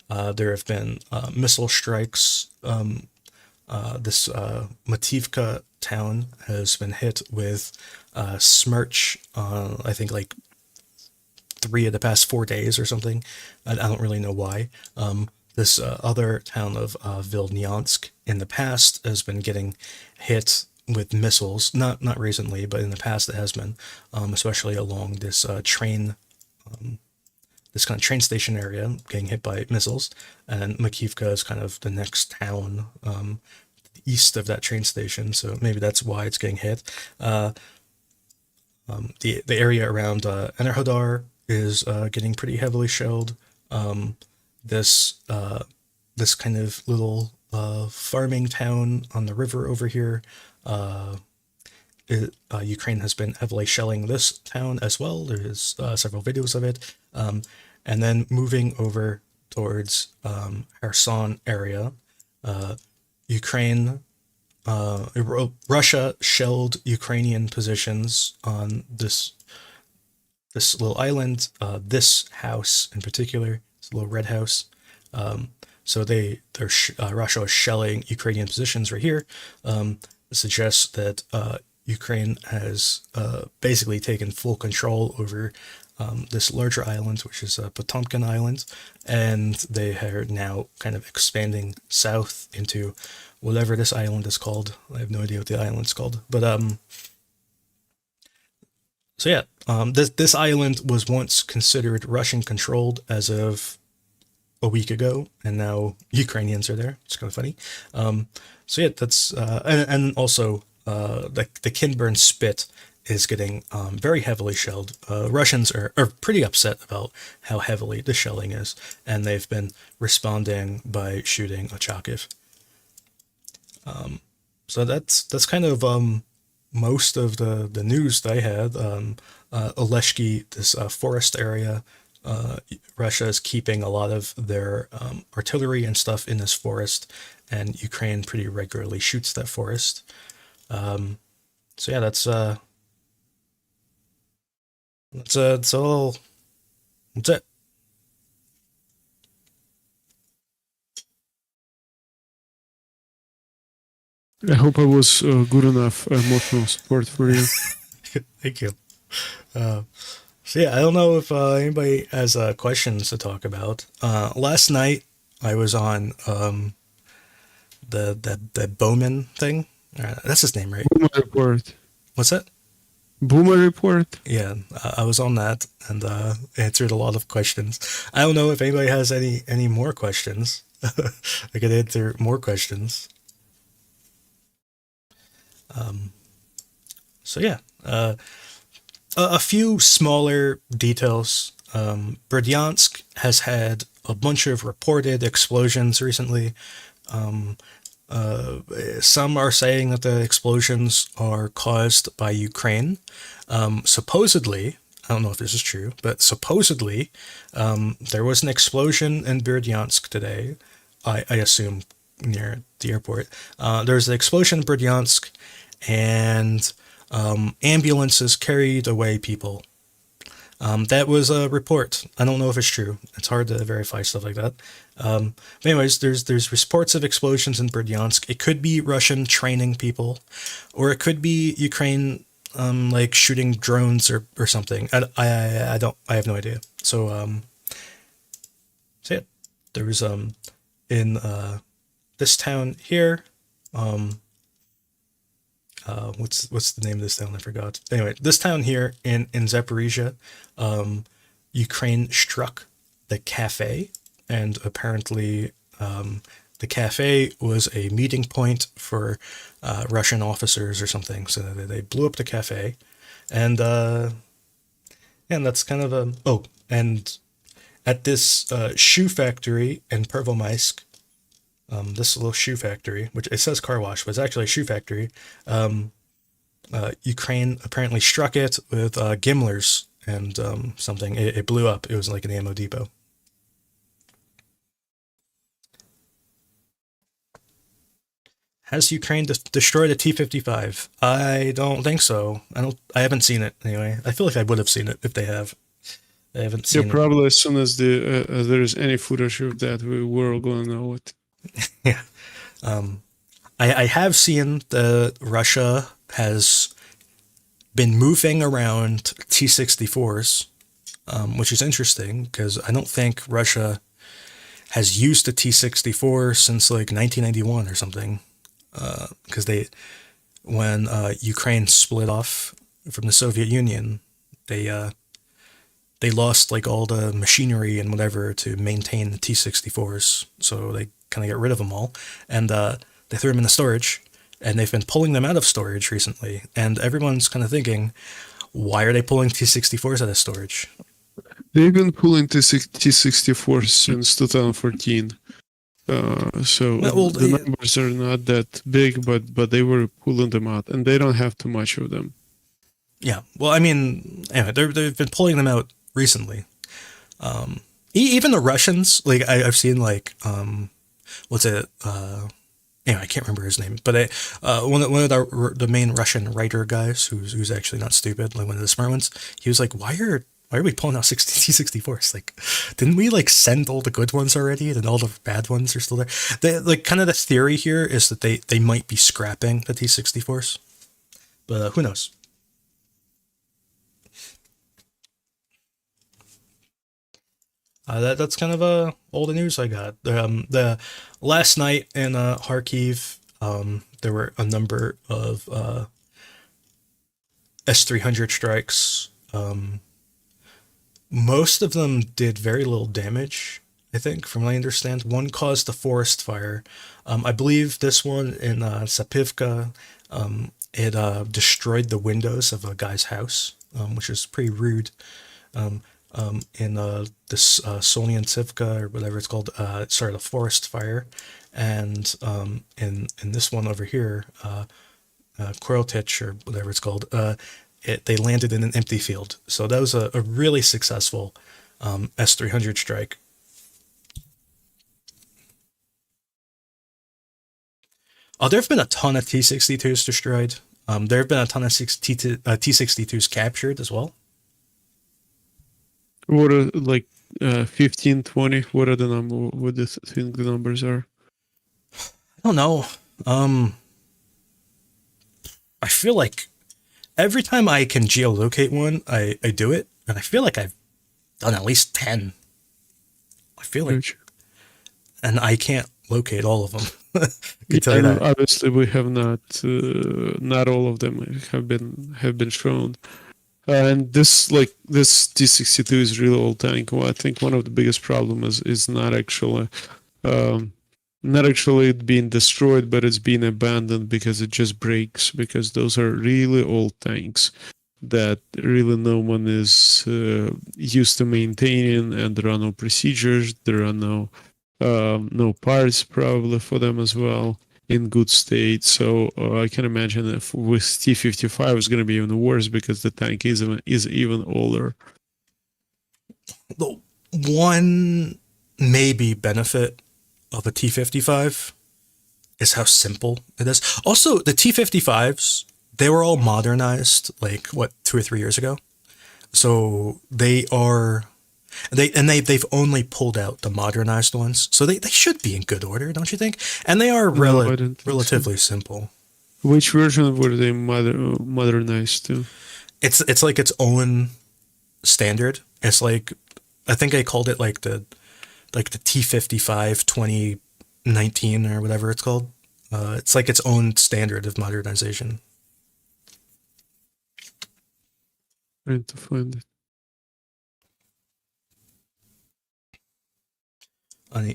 There have been missile strikes. This Avdiivka town has been hit with Smerch, I think like 3 of the past 4 days or something. I don't really know why. This other town of Vilnyansk in the past has been getting hit with missiles. Not recently, but in the past it has been, especially along this this kind of train station area, getting hit by missiles. And Makivka is kind of the next town east of that train station, so maybe that's why it's getting hit. The area around Enerhodar is getting pretty heavily shelled. This kind of little farming town on the river over here. Ukraine has been heavily shelling this town as well. There's several videos of it. And then moving over towards Kherson area, Russia shelled Ukrainian positions on this little island, this house in particular, this little red house. So Russia is shelling Ukrainian positions right here. Suggests that Ukraine has basically taken full control over this larger island, which is Potomkin Island, and they are now kind of expanding south into whatever this island is called. I have no idea what the island's called, but so yeah, this island was once considered Russian controlled as of a week ago, and now Ukrainians are there. It's kind of funny. So yeah, that's and also the Kinburn Spit is getting very heavily shelled. Russians are pretty upset about how heavily the shelling is, and they've been responding by shooting Ochakiv. So that's kind of most of the news that I had. Oleshki, this forest area, Russia is keeping a lot of their artillery and stuff in this forest, and Ukraine pretty regularly shoots that forest. So yeah, that's all. That's it. I hope I was good enough emotional support for you. Thank you. Uh, so yeah, I don't know if anybody has questions to talk about. Last night I was on the Bowman thing. That's his name, right? Boomer report. What's that? Boomer report. Yeah, I was on that and answered a lot of questions. I don't know if anybody has any more questions. I could answer more questions. Um, so yeah, a few smaller details. Berdyansk has had a bunch of reported explosions recently. Um, some are saying that the explosions are caused by Ukraine. Supposedly, I don't know if this is true, but supposedly there was an explosion in Berdyansk today. I assume near the airport. There's an explosion in Berdyansk, and ambulances carried away people. That was a report. I don't know if it's true. It's hard to verify stuff like that. But anyways, there's reports of explosions in Berdyansk. It could be Russian training people, or it could be Ukraine like shooting drones or something. I have no idea. So yeah, there was in this town here. Um, what's the name of this town? I forgot. Anyway, this town here in Zaporizhzhia, Ukraine struck the cafe, and apparently the cafe was a meeting point for Russian officers or something. So they blew up the cafe, and and that's kind of a oh, and at this shoe factory in Pervomaisk, this little shoe factory, which it says car wash, but it's actually a shoe factory. Um, Ukraine apparently struck it with Gimlers and something. It blew up. It was like an ammo depot. Has Ukraine destroyed a T-55? I don't think so. I don't. I haven't seen it anyway. I feel like I would have seen it if they have. I haven't Yeah, seen it. probably as soon as there is any footage of that, we're all gonna know it. Yeah. Um, I have seen that Russia has been moving around T-64s, which is interesting because I don't think Russia has used a T-64 since like 1991 or something. Because when Ukraine split off from the Soviet Union, they uh, they lost like all the machinery and whatever to maintain the T-64s, so they kind of got rid of them all, and they threw them into storage. And they've been pulling them out of storage recently, and everyone's kind of thinking, why are they pulling T-64s out of storage? They've been pulling T-64 since 2014. So Well, the numbers are not that big, but they were pulling them out, and they don't have too much of them. yeah. Well, I mean, anyway, they've been pulling them out recently. Even the Russians, like I've seen, like what's it? Anyway, I can't remember his name, but one of the main Russian writer guys who's actually not stupid, like one of the smart ones, he was like, why are we pulling out T-64s? Like, didn't we like send all the good ones already, and all the bad ones are still there? Like kind of the theory here is that they might be scrapping the T-64s, but who knows? That's kind of all the news I got. The last night in Kharkiv, there were a number of S-300 strikes. Most of them did very little damage. I think, from what I understand, one caused a forest fire. I believe this one in Sapivka, it destroyed the windows of a guy's house, which is pretty rude. Um, in this Solniantsivka or whatever it's called, it started a forest fire, and in this one over here, Korotich or whatever it's called, they landed in an empty field. So that was a really successful S-300 strike. Oh, there have been a ton of T-62s destroyed. There have been a ton of T-62s captured as well. What are like 15, 20? What are the number? What do you think the numbers are? I don't know. Um, feel like every time I can geolocate one, I do it, and I feel like I've done at least 10. I feel like, Which, and I can't locate all of them. I can yeah, tell you and that. obviously we have not all of them have been shown. And this T-62 is really old tank. Well, I think one of the biggest problems is um, not actually it being destroyed, but it's being abandoned because it just breaks. Because those are really old tanks that really no one is used to maintaining, and there are no procedures. There are no parts probably for them as well in good state. So I can imagine if with T-55 it's going to be even worse because the tank is even older. The one maybe benefit of a T-55 is how simple it is. Also, the T-55s, they were all modernized like what 2 or 3 years ago. So they've only pulled out the modernized ones. So they should be in good order, don't you think? And they are No, I don't think so. relatively simple. Which version were they modernized to? It's like its own standard. It's like I think I called it like the T-55 2019 or whatever it's called. It's like its own standard of modernization. Trying to find it.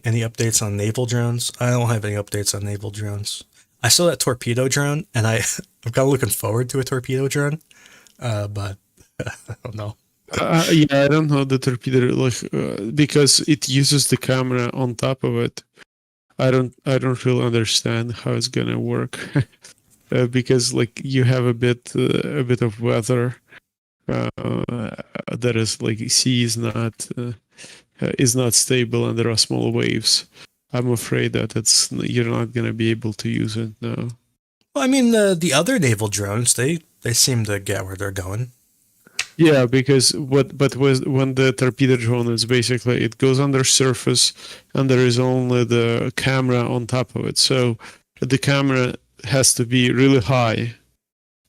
Any updates on naval drones? I don't have any updates on naval drones. I saw that torpedo drone, and I'm kind of looking forward to a torpedo drone, but I don't know. Yeah, I don't know the torpedo because it uses the camera on top of it. I don't really understand how it's gonna work because like you have a bit of weather that is like sea is not stable and there are small waves. I'm afraid that you're not gonna be able to use it now. Well, I mean the other naval drones they seem to get where they're going. Yeah, because when the torpedo drone is basically it goes under surface and there is only the camera on top of it. So the camera has to be really high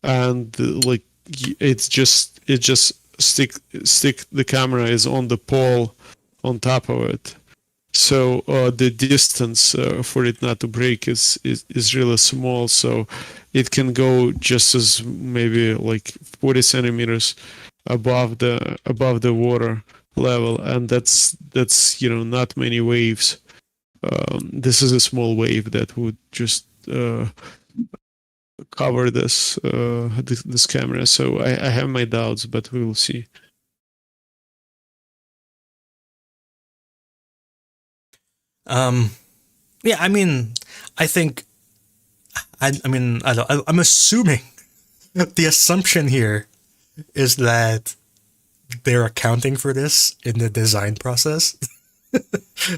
and like it just stick the camera is on the pole on top of it. So the distance for it not to break is really small. So it can go just as maybe like 40 centimeters above the water level, and that's not many waves. This is a small wave that would just cover this camera. So I have my doubts, but we will see. Um, yeah, I mean, I think I mean I'm assuming the assumption here is that they're accounting for this in the design process,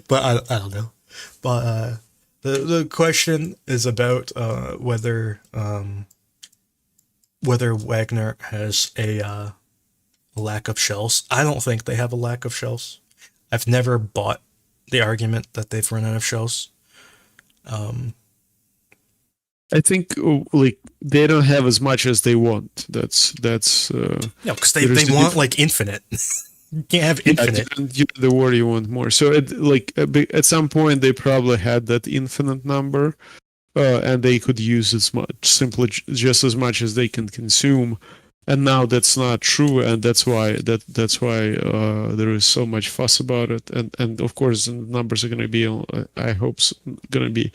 but I don't know. But the question is about whether Wagner has a lack of shells. I don't think they have a lack of shells. I've never bought the argument that they've run out of shells. I think like they don't have as much as they want. No, because there they is a want like infinite. You can't have infinite. the war you want more. So at some point they probably had that infinite number, and they could use as much, simply just as much as they can consume. And now that's not true, and that's why there is so much fuss about it. And of course the numbers are going to be, I hope, going to be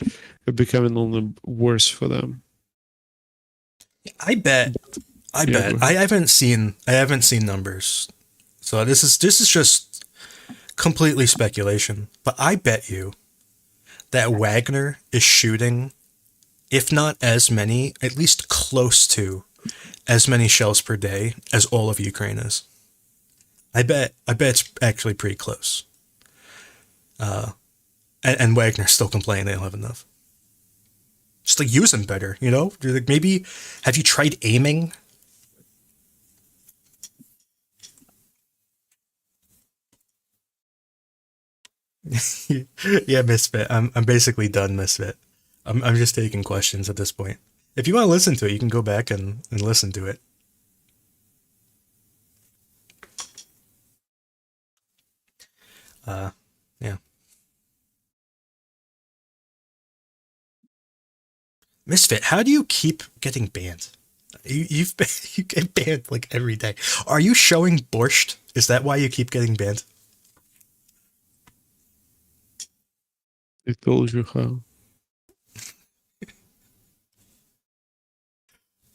becoming only worse for them. I bet. I Yeah, bet. I haven't seen numbers. So this is just completely speculation. But I bet you that Wagner is shooting, if not as many, at least close to as many shells per day as all of Ukraine is. I bet it's actually pretty close. And Wagner's still complaining they don't have enough. Just like use them better, you know? Like maybe have you tried aiming? Yeah, Misfit. I'm basically done, Misfit. I'm just taking questions at this point. If you want to listen to it, you can go back and listen to it. Yeah. Misfit, how do you keep getting banned? You've been, you get banned like every day. Are you showing borscht? Is that why you keep getting banned? I told you how.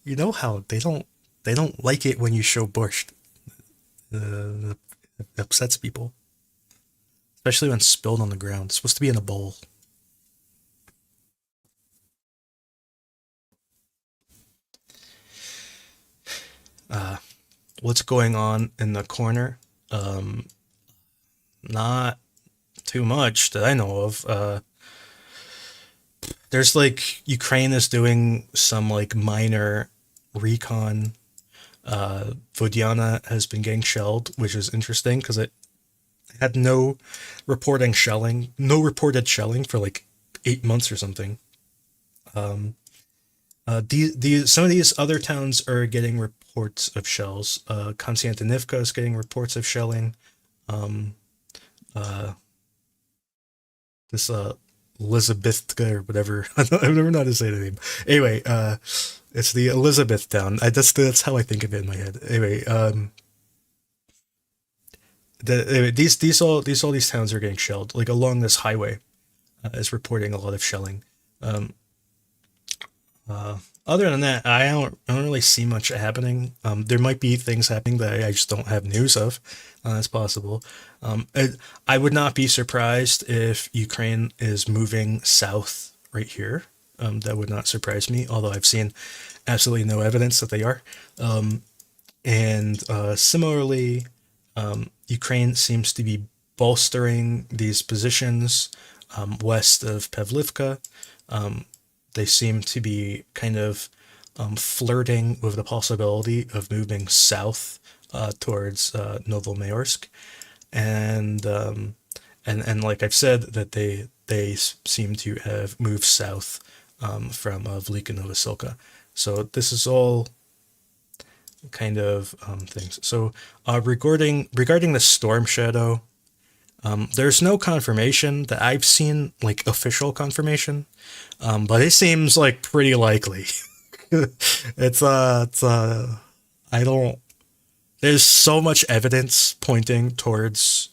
You know how they don't like it when you show borscht. It upsets people, especially when spilled on the ground. It's supposed to be in a bowl. What's going on in the corner? Not too much that I know of. There's like Ukraine is doing some like minor recon. Vodiana has been getting shelled, which is interesting because it had no no reported shelling for like 8 months or something. Some of these other towns are getting reports of shells. Konstantinivka is getting reports of shelling. This Elizabethka or whatever. I never know how to say the name. Anyway, it's the Elizabeth town. That's how I think of it in my head. Anyway, anyway, these towns are getting shelled. Like along this highway, is reporting a lot of shelling. Um, Other than that, I don't really see much happening. There might be things happening that I just don't have news of. That's possible. I would not be surprised if Ukraine is moving south right here. That would not surprise me, although I've seen absolutely no evidence that they are. And similarly, Ukraine seems to be bolstering these positions west of Pavlivka. They seem to be kind of flirting with the possibility of moving south towards Novomayorsk, and and like I've said, that they seem to have moved south from Velya Novosilka. So this is all kind of things. So regarding the Storm Shadow, there's no confirmation that I've seen, like official confirmation, but it seems like pretty likely. I don't. There's so much evidence pointing towards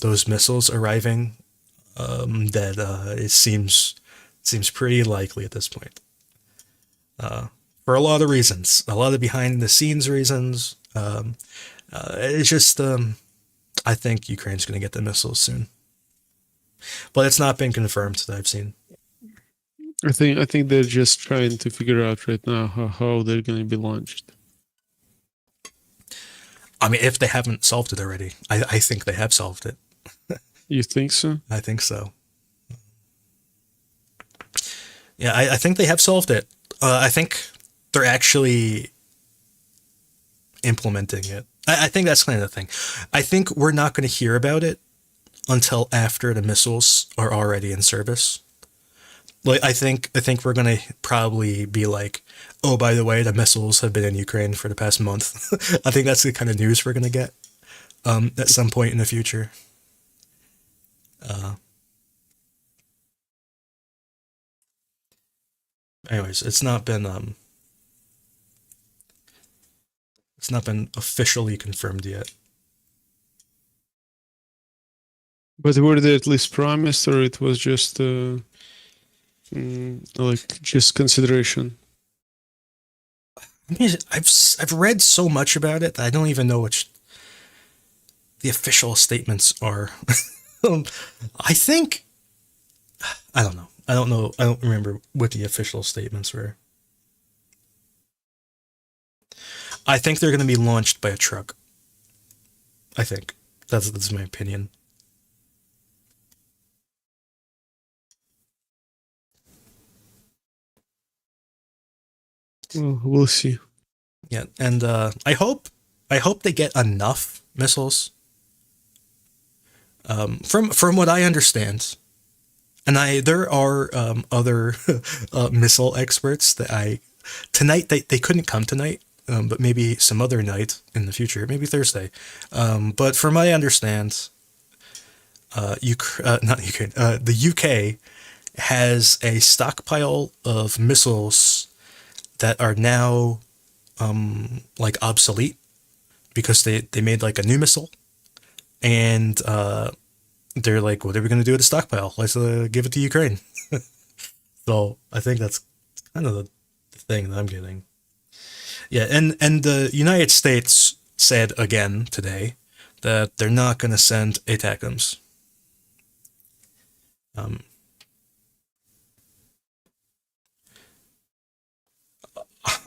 those missiles arriving that it seems pretty likely at this point. For a lot of reasons, a lot of behind the scenes reasons. It's just I think Ukraine's going to get the missiles soon, but it's not been confirmed that I've seen. I think they're just trying to figure out right now how they're going to be launched. I mean, if they haven't solved it already, I think they have solved it. You think so? I think so. Yeah, I think they have solved it. I think they're actually implementing it. I think that's kind of the thing. I think we're not going to hear about it until after the missiles are already in service. Like I think we're gonna probably be like, oh, by the way, the missiles have been in Ukraine for the past month. I think that's the kind of news we're gonna get at some point in the future. Uh, Anyways, it's not been officially confirmed yet. But were they at least promised, or it was just like just consideration? I mean, I've read so much about it that I don't even know which the official statements are. Um, I think I don't know. I don't know. I don't remember what the official statements were. I think they're going to be launched by a truck. I think that's my opinion. Well, we'll see. Yeah, and I hope they get enough missiles. From what I understand, And there are other missile experts that tonight they couldn't come tonight, but maybe some other night in the future, maybe Thursday. But from my understand, not Ukraine, the UK has a stockpile of missiles that are now like obsolete because they made like a new missile, and they're like, what are we going to do with the stockpile? Let's give it to Ukraine. So I think that's kind of the thing that I'm getting. Yeah, and the United States said again today that they're not going to send ATACMS. Um,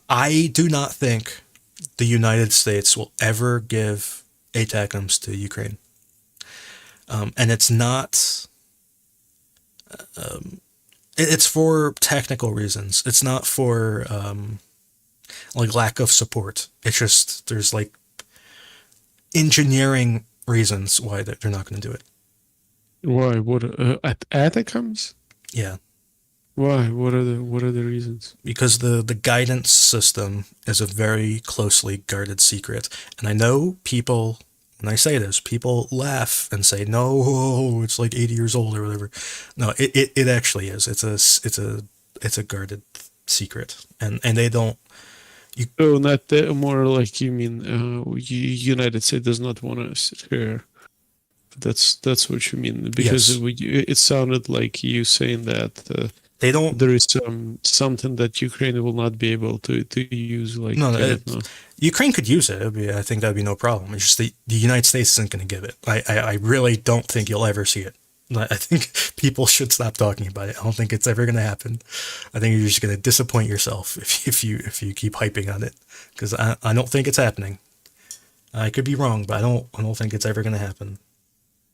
I do not think the United States will ever give ATACMS to Ukraine, and it's not. It's for technical reasons. It's not for like lack of support. It's just there's like engineering reasons why they're not going to do it. Why? What? At Atacms? Yeah, Why? What are the reasons? because the guidance system is a very closely guarded secret, and I know people. When I say this, people laugh and say, "No, it's like 80 years old or whatever." No, it actually is. It's a guarded secret, and they don't. You Oh, not that, more like you mean United States does not want to share. That's what you mean because yes, it sounded like you saying that they don't. there is something that Ukraine will not be able to use. Like No, no, I don't know. Ukraine could use it. I think that'd be no problem. It's just the United States isn't going to give it. I really don't think you'll ever see it. I think people should stop talking about it. I don't think it's ever going to happen. I think you're just going to disappoint yourself if you keep hyping on it, because I don't think it's happening. I could be wrong, but I don't think it's ever going to happen.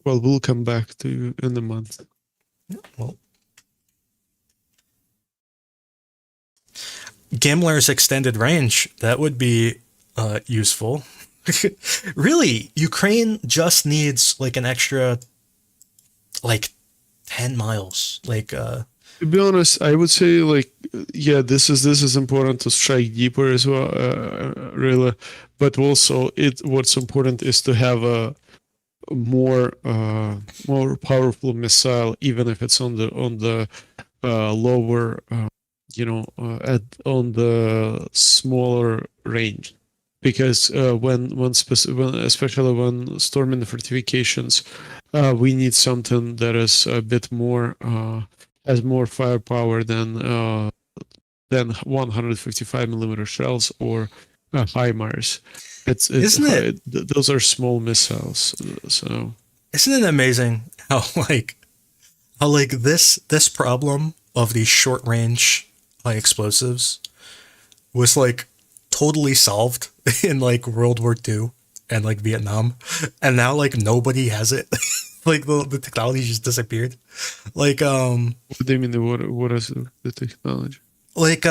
Well, we'll come back to you in a month. Well, Gimler's extended range, that would be useful. Really, Ukraine just needs like an extra like 10 miles. To be honest, I would say like yeah, this is important to strike deeper as well, really. But also, what's important is to have a more powerful missile, even if it's on the lower, at on the smaller range, because when especially when storming the fortifications, we need something that is a bit more has more firepower than 155 millimeter shells or HIMARS. It's isn't it those are small missiles, so. isn't it amazing how like this problem of these short range like explosives was like totally solved in like World War II and like Vietnam, and now like nobody has it. Like the technology just disappeared. Like What do you mean? What is the technology? like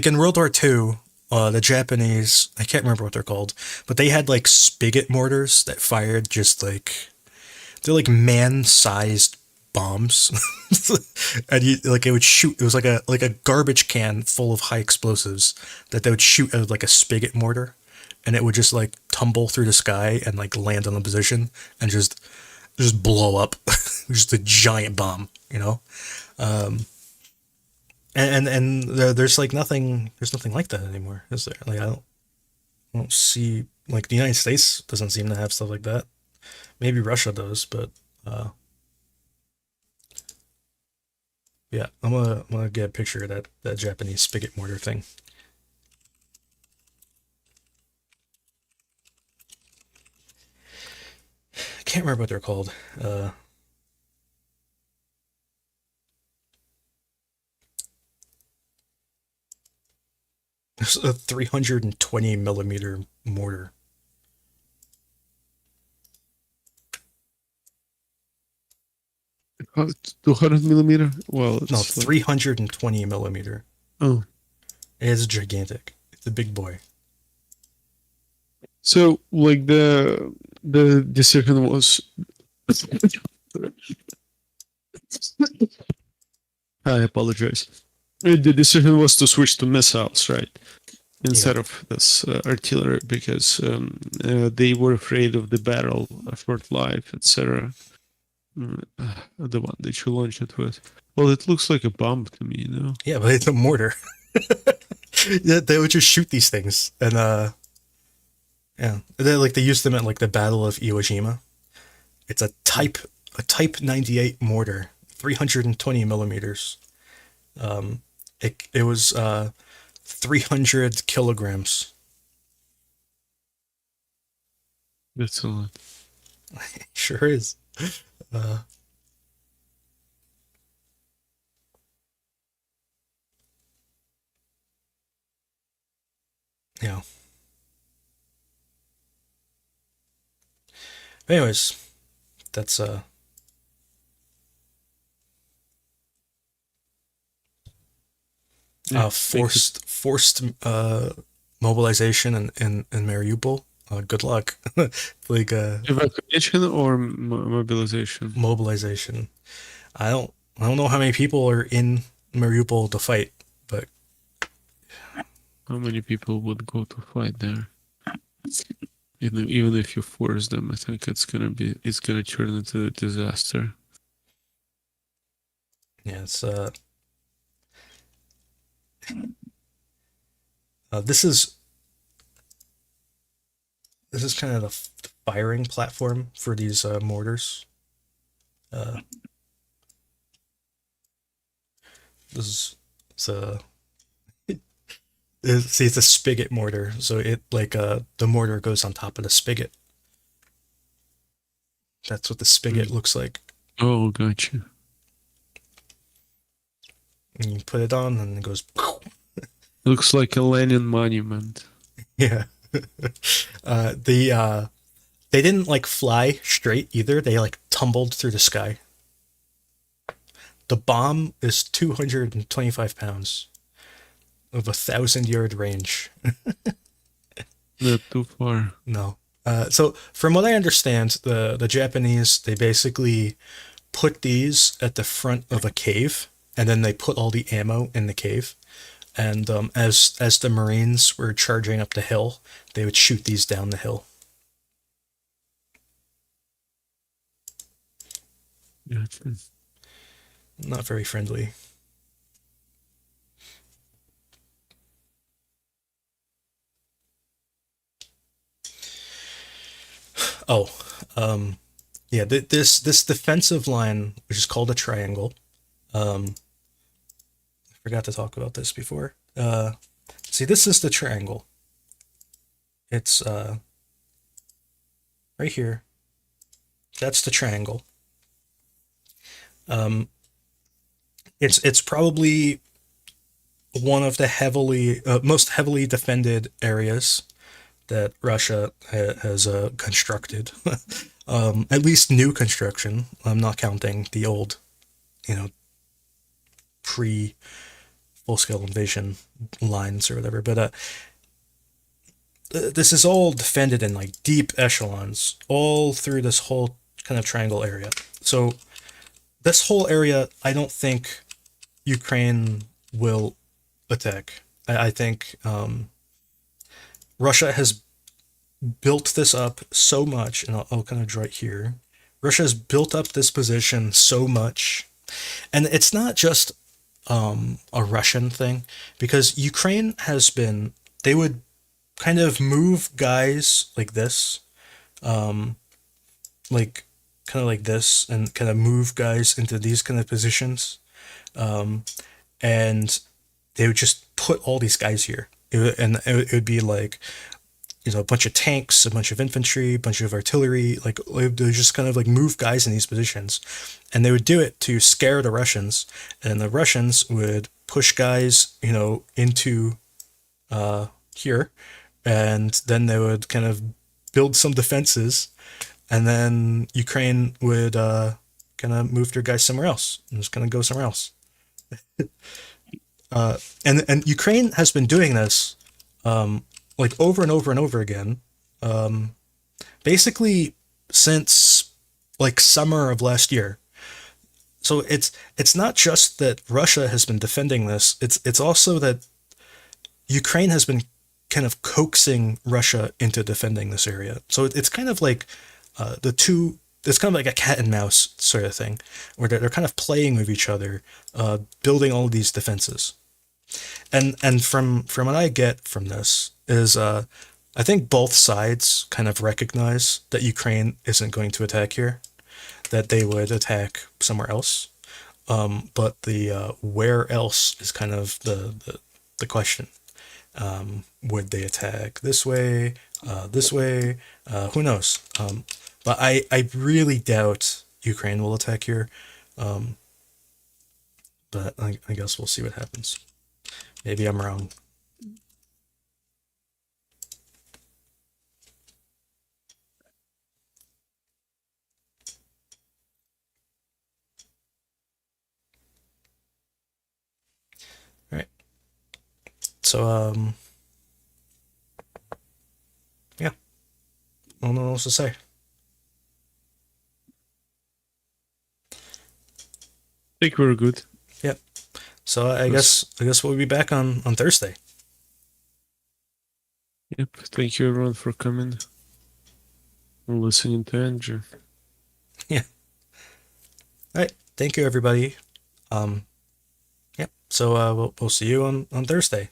in World War II, the Japanese, I can't remember what they're called, but they had like spigot mortars that fired just like they're like man-sized bombs, and like it would shoot. It was like a garbage can full of high explosives that they would shoot out of like a spigot mortar, and it would just like tumble through the sky and like land on a position and just blow up, just a giant bomb, you know. Um, and there's like nothing like that anymore, is there? Like I don't see like the United States doesn't seem to have stuff like that. Maybe Russia does, but uh, yeah, I'm gonna get a picture of that Japanese spigot mortar thing. I can't remember what they're called. It's a 320 millimeter mortar. 200 millimeter. Well, No, it's like 320 millimeter. oh. It's gigantic. It's a big boy. So like the decision was I apologize. The decision was to switch to missiles, right? Instead of this artillery, because they were afraid of the battle, short life, etc. The one that you launched it with. Well, it looks like a bomb to me, you know? Yeah, but it's a mortar. Yeah, they would just shoot these things, and yeah, they used them at like the Battle of Iwo Jima. It's a Type 98 mortar, 320 millimeters. It was 300 kilograms. That's a lot. Sure is. Uh, yeah. Anyways, that's Yeah, forced mobilization in Mariupol. Good luck. Like evacuation or mobilization? mobilization. I don't know how many people are in Mariupol to fight, but How many people would go to fight there? Even if you force them, I think it's gonna turn into a disaster. yeah, it's this is kind of the firing platform for these mortars. Uh, this is it's a see, it's a spigot mortar, so it like the mortar goes on top of the spigot. That's what the spigot looks like. Oh, gotcha. And you put it on, and it goes. Looks like a Lenin monument. Yeah. They didn't like fly straight either. They like tumbled through the sky. The bomb is 225 pounds of 1,000-yard range. Not too far. No. So from what I understand, the Japanese, they basically put these at the front of a cave, and then they put all the ammo in the cave. And as the Marines were charging up the hill, they would shoot these down the hill. Gotcha. Not very friendly. Oh, yeah. This defensive line, which is called a triangle. I forgot to talk about this before. See, this is the triangle. It's right here. That's the triangle. Um, it's probably one of the most heavily defended areas that Russia has constructed. At least new construction. I'm not counting the old, you know, pre full scale invasion lines or whatever. But this is all defended in like deep echelons all through this whole kind of triangle area. So this whole area, I don't think Ukraine will attack. I think Russia has built this up so much, and I'll kind of draw it here. Russia has built up this position so much, and it's not just a Russian thing, because Ukraine has been. They would kind of move guys like this, like kind of like this, and kind of move guys into these kind of positions, and they would just put all these guys here, it would be like, you know, a bunch of tanks, a bunch of infantry, a bunch of artillery. Like they would just kind of like move guys in these positions, and they would do it to scare the Russians, and the Russians would push guys, you know, into here, and then they would kind of build some defenses, and then Ukraine would kind of move their guys somewhere else and just kind of go somewhere else. And Ukraine has been doing this like over and over and over again, basically since like summer of last year. so it's not just that Russia has been defending this. It's also that Ukraine has been kind of coaxing Russia into defending this area. So it's kind of like the two. It's kind of like a cat and mouse sort of thing, where they're kind of playing with each other, building all these defenses. And from what I get from this is, I think both sides kind of recognize that Ukraine isn't going to attack here, that they would attack somewhere else. But the where else is kind of the question. Would they attack this way, this way? Who knows? But I really doubt Ukraine will attack here. Um, but I guess we'll see what happens. Maybe I'm wrong. All right. So yeah, I don't know what else to say. I think we're good. Yep. So Yes. I guess we'll be back on Thursday. Yep. Thank you everyone for coming and listening to Andrew. Yeah. All right. Thank you, everybody. Yep. So we'll see you on Thursday.